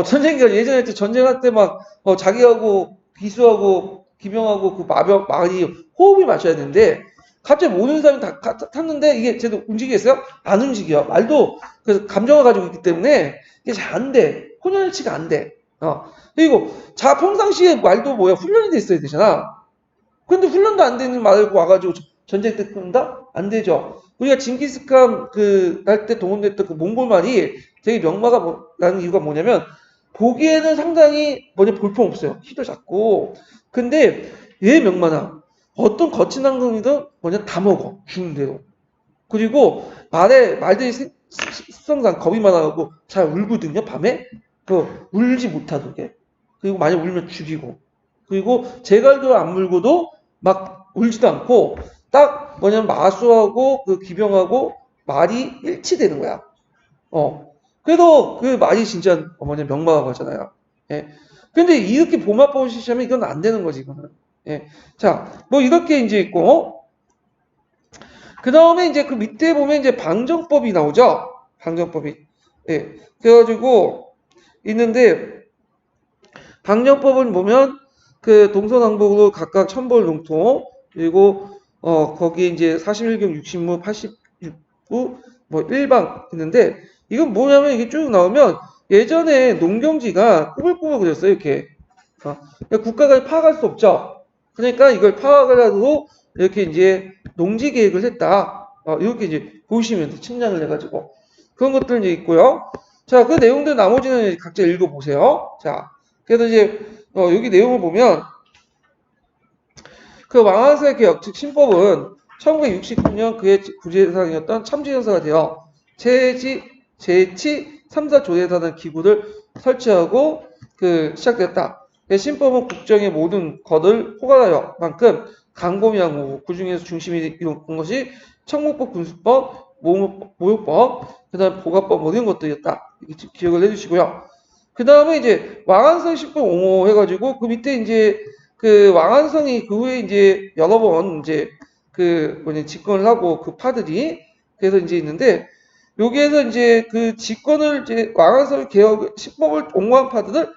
A: 전쟁이 예전에 전쟁할 때 막 자기하고 기수하고 기병하고 그 마을이 호흡이 맞춰야 되는데 갑자기 모든 사람이 다 탔는데 이게 제대로 움직이겠어요? 안 움직여. 말도 그래서 감정을 가지고 있기 때문에 이게 잘 안 돼. 혼연일치가 안 돼. 그리고 평상시에 말도 훈련이 돼 있어야 되잖아. 근데 훈련도 안 되는 말을 와가지고 전쟁 때 끈다? 안 되죠. 우리가 징기스칸 할 때 동원됐던 그 몽골 말이 되게 명마가 나는 이유가 뭐냐면 보기에는 상당히 볼품 없어요. 키도 작고. 근데 얘 명마나 어떤 거친 항공이든 다 먹어. 주는 대로. 그리고 말들이 습성상 겁이 많아가지고 잘 울거든요. 밤에. 울지 못하게. 그리고 만약 울면 죽이고. 그리고 제갈도 안 물고도 막 울지도 않고 딱 마수하고 그 기병하고 말이 일치되는 거야. 그래도 그 말이 진짜 명마가 가잖아요. 예. 근데 이렇게 보마법을 실시하면 이건 안 되는 거지, 이거는. 예. 자, 이렇게 이제 있고, 그 다음에 이제 그 밑에 보면 이제 방정법이 나오죠? 방정법이. 예. 그래가지고, 있는데, 방정법은 보면, 그 동서남북으로 각각 천벌 농토, 그리고, 거기에 이제 41경 60무 86부, 일방 있는데, 이건 뭐냐면 이게 쭉 나오면, 예전에 농경지가 꾸불꾸불 그렸어요, 이렇게. 그러니까 국가가 파악할 수 없죠? 그러니까 이걸 파악을 하고, 이렇게 이제 농지 계획을 했다. 이렇게 이제 보시면 돼. 측량을 해가지고. 그런 것들 이제 있고요. 자, 그 내용들 나머지는 각자 읽어보세요. 자, 그래서 이제, 여기 내용을 보면, 그 왕한세 개혁, 즉 신법은 1969년 그의 구제사항이었던 참지연사가 되어 제치 3사 조례사단 기구를 설치하고 시작되었다. 신법은 국정의 모든 것을 포괄하여 만큼 강범위하고 그 중에서 중심이 이룬 것이 청목법, 군수법, 모욕법, 그 다음 보가법 이런 것들이었다. 기억을 해주시고요. 그 다음에 이제 왕한성 신법 옹호해가지고 그 밑에 이제 그 왕한성이 그 후에 이제 여러 번 이제 집권을 하고 그 파들이 그래서 이제 있는데 여기에서 이제 그 집권을 이제 왕한성 개혁 신법을 옹호한 파들을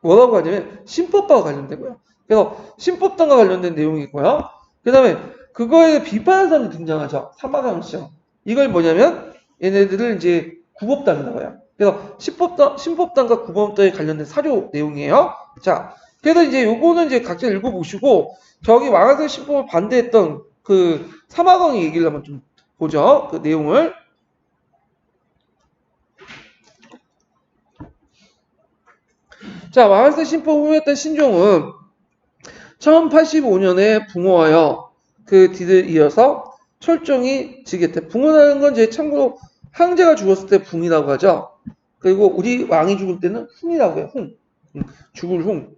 A: 뭐라고 하냐면 신법과 관련된 거예요. 그래서 신법당과 관련된 내용이고요. 그 다음에 그거에 비판하는 사람이 등장하죠. 사마강시죠. 이걸 뭐냐면 얘네들을 이제 구법당이라고 해요. 그래서 신법당과 구법당에 관련된 사료 내용이에요. 자, 그래서 이제 요거는 이제 각자 읽어보시고 저기 왕한성 신법을 반대했던 그 사마강의 얘기를 한번 좀 보죠. 그 내용을. 자, 왕한성 신법을 후회했던 신종은 1085년에 붕어하여 그 뒤를 이어서 철종이 즉위했대. 붕어라는 건 이제 참고로 황제가 죽었을 때 붕이라고 하죠. 그리고 우리 왕이 죽을 때는 흉이라고 해요. 흉. 죽을 흉.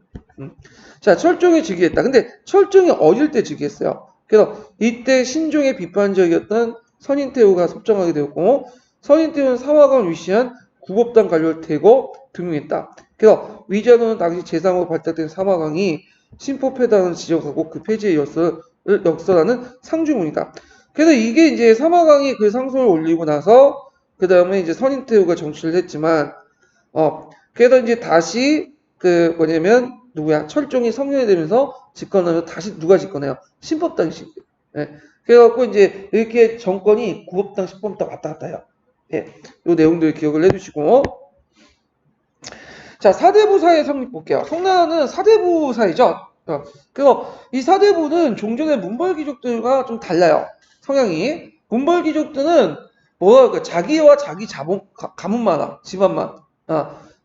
A: 자, 철종이 즉위했다. 근데 철종이 어릴 때 즉위했어요. 그래서 이때 신종의 비판적이었던 선인태후가 섭정하게 되었고 선인태후는 사화강을 위시한 구법당 관료를 대거 등용했다. 그래서 위자노는 당시 재상으로 발탁된 사화강이 신포패당을 지적하고 그 폐지의 역설을 역설하는 상주문이다. 그래서 이게 이제 사마강이 그 상소를 올리고 나서 그 다음에 이제 선인태후가 정치를 했지만 그래서 이제 다시 그 뭐냐면 누구야 철종이 성년이 되면서 집권하면서 다시 누가 집권해요? 신법당이 집권. 예. 그래갖고 이제 이렇게 정권이 구법당 신법당 왔다 갔다 해요. 예. 요 내용들 기억을 해주시고. 자, 사대부 사의 성립 볼게요. 송나라는 사대부 사이죠. 그래서 이 사대부는 종전의 문벌귀족들과 좀 달라요. 성향이. 문벌귀족들은 뭐랄까 자기와 자기 가문만 와. 집안만.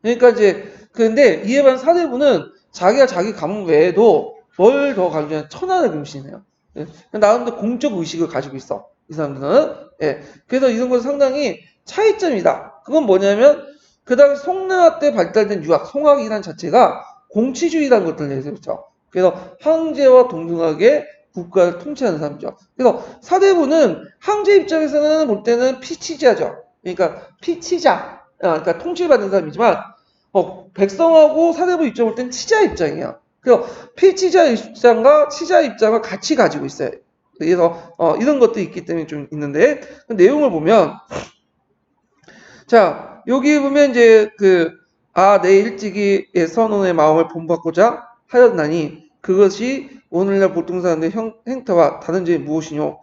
A: 그러니까 이제 근데 이에 반해 사대부는 자기가 자기 가문 외에도 뭘 더 강조하냐 천하를 금신해요. 예. 나름대로 공적 의식을 가지고 있어. 이 사람들은. 예. 그래서 이런 것은 상당히 차이점이다. 그건 뭐냐면 그 다음에 송나라 때 발달된 유학, 송학이란 자체가 공치주의라는 것들을 내세웠죠. 그래서 황제와 동등하게 국가를 통치하는 사람이죠. 그래서 사대부는 황제 입장에서는 볼 때는 피치자죠. 그러니까 피치자, 그러니까 통치를 받는 사람이지만 백성하고 사대부 입장 볼 때는 치자 입장이에요. 그래서 피치자 입장과 치자 입장을 같이 가지고 있어요. 그래서 이런 것도 있기 때문에 좀 있는데 그 내용을 보면 자 여기 보면 이제 내 일찍이의 선원의 마음을 본받고자 하였나니 그것이 오늘날 보통 사람들의 행태와 다른 점이 무엇이뇨?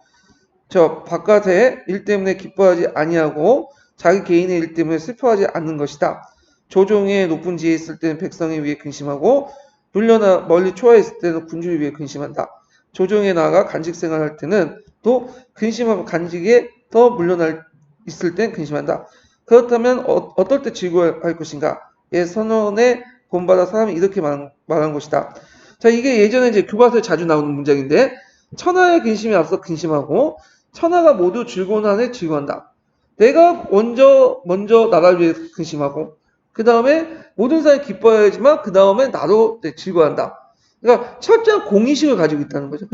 A: 저 바깥의 일 때문에 기뻐하지 아니하고 자기 개인의 일 때문에 슬퍼하지 않는 것이다. 조정의 높은 지에 있을 때는 백성에 위해 근심하고 불려나 멀리 초하에 있을 때는 군주를 위해 근심한다. 조정에 나아가 간직 생활할 때는 또 근심하고 간직에 더 물러날 있을 땐 근심한다. 그렇다면 어떨 때 즐거워할 것인가? 예, 선언에 본받아 사람이 이렇게 말한 것이다. 자, 이게 예전에 이제 교과서에 자주 나오는 문장인데 천하의 근심이 앞서 근심하고 천하가 모두 즐거운 한에 즐거워한다. 내가 먼저 나라를 위해 근심하고 그 다음에 모든 사람이 기뻐해야지만 그 다음에 나도 즐거워한다. 그러니까 철저한 공의식을 가지고 있다는 거죠.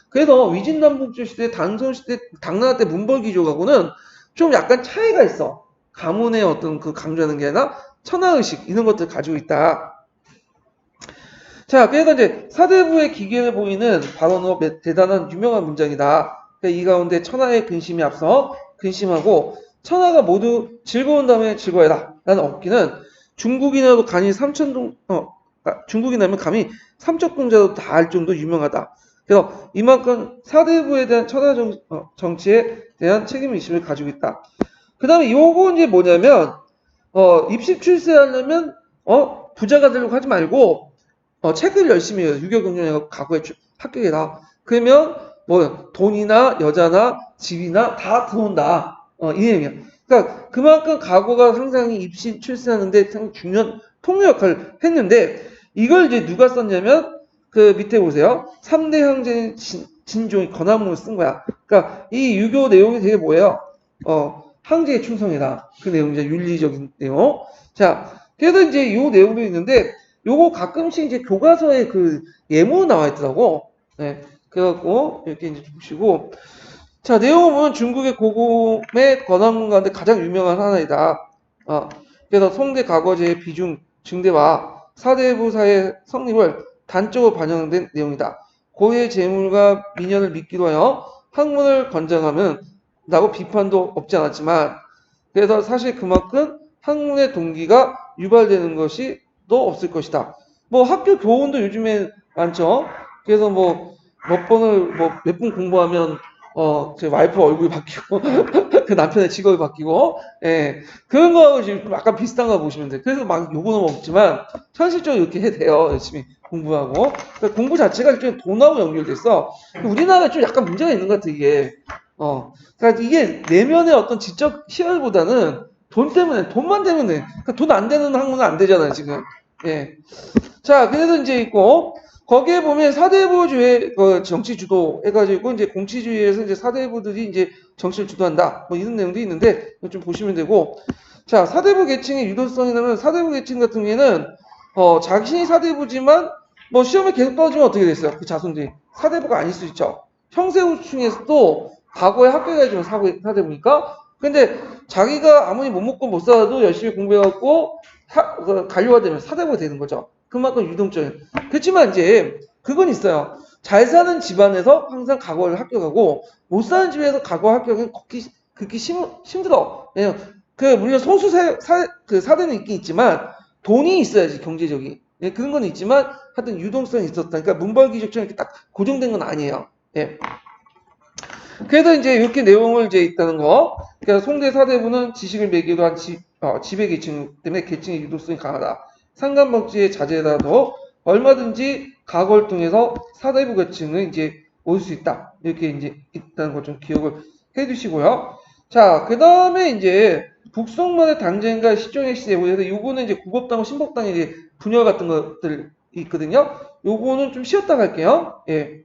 A: 그래서 위진남북조 시대, 단son시대, 당나라 때 문벌기족하고는 좀 약간 차이가 있어. 가문의 어떤 그 강조하는 게 아니라 천하의식 이런 것들을 가지고 있다. 자, 그래서 이제 사대부의 기계를 보이는 바로 대단한 유명한 문장이다. 그러니까 이 가운데 천하의 근심이 앞서 근심하고 천하가 모두 즐거운 다음에 즐거워해라 라는 어기는 중국인이라도 감히 중국인이라면 감히 삼척동자도 다 알 정도 유명하다. 그래서 이만큼 사대부에 대한 천하 정치에 대한 책임의식을 가지고 있다. 그 다음에 요거 이제 뭐냐면 입시 출세하려면 부자가 되려고 하지 말고 책을 열심히 해요. 유교경전에 과거에 합격해라. 그러면 뭐 돈이나 여자나 집이나 다 들어온다. 이 내용이야. 그러니까 그만큼 과거가 상당히 입시 출세하는데 상당히 중요한 통로 역할을 했는데 이걸 이제 누가 썼냐면 그 밑에 보세요. 3대 형제 진종이 권한문을 쓴 거야. 그러니까 이 유교 내용이 되게 뭐예요? 황제에 충성해라. 그 내용 이제 윤리적인 내용. 자, 그래서 이제 요 내용도 있는데 요거 가끔씩 이제 교과서에 그 예문 나와 있더라고. 네. 그래갖고 이렇게 이제 보시고 자 내용을 보면 중국의 고금의 권한문 가운데 가장 유명한 하나이다. 그래서 송대 과거제의 비중 증대와 사대부사의 성립을 단적으로 반영된 내용이다. 고의 재물과 민연을 믿기로 하여 학문을 권장하면 라고 비판도 없지 않았지만 그래서 사실 그만큼 학문의 동기가 유발되는 것이 또 없을 것이다. 뭐 학교 교훈도 요즘에 많죠. 그래서 뭐 몇 번을 몇 분 공부하면 제 와이프 얼굴이 바뀌고 그 남편의 직업이 바뀌고 예 그런 거하고 지금 약간 비슷한 거 보시면 돼요. 그래서 막 요거는 없지만 현실적으로 이렇게 해야 돼요. 열심히 공부하고 그러니까 공부 자체가 일종의 돈하고 연결돼서 우리나라에 좀 약간 문제가 있는 것 같아 이게 그러니까 이게 내면의 어떤 지적 희열보다는 돈만 때문에 그러니까 돈 안 되는 학문은 안 되잖아요 지금. 예. 자, 그래서 이제 있고, 거기에 보면 사대부주의 정치 주도 해가지고, 이제 공치주의에서 이제 사대부들이 이제 정치를 주도한다. 뭐 이런 내용도 있는데, 좀 보시면 되고. 자, 사대부 계층의 유도성이라면 사대부 계층 같은 경우에는, 자신이 사대부지만, 뭐 시험에 계속 떨어지면 어떻게 됐어요? 그 자손들이. 사대부가 아닐 수 있죠. 형세우층에서도 과거에 합격해야지만 사대부니까. 근데 자기가 아무리 못 먹고 못 살아도 열심히 공부해갖고, 관료가 되면 사대부가 되는 거죠. 그만큼 유동적인. 그렇지만 이제 그건 있어요. 잘 사는 집안에서 항상 과거를 합격하고 못 사는 집에서 과거 합격은 극히 힘들어. 물론 소수 그 사대는 있긴 있지만 돈이 있어야지 경제적인. 예, 그런 건 있지만 하여튼 유동성이 있었다. 그러니까 문벌기족처럼 이렇게 딱 고정된 건 아니에요. 예. 그래서 이제 이렇게 내용을 이제 있다는 거. 그러니까 송대 사대부는 지식을 매개로 한 지배 계층 때문에 계층의 유도성이 강하다. 상관복지의 자제라도 얼마든지 과거를 통해서 사대부 계층은 이제 올 수 있다. 이렇게 이제 있다는 걸 좀 기억을 해 두시고요. 자, 그 다음에 이제 북송만의 당쟁과 시종의 시대 보여서 요거는 이제 국업당과 신복당의 이제 분열 같은 것들이 있거든요. 요거는 좀 쉬었다 갈게요. 예.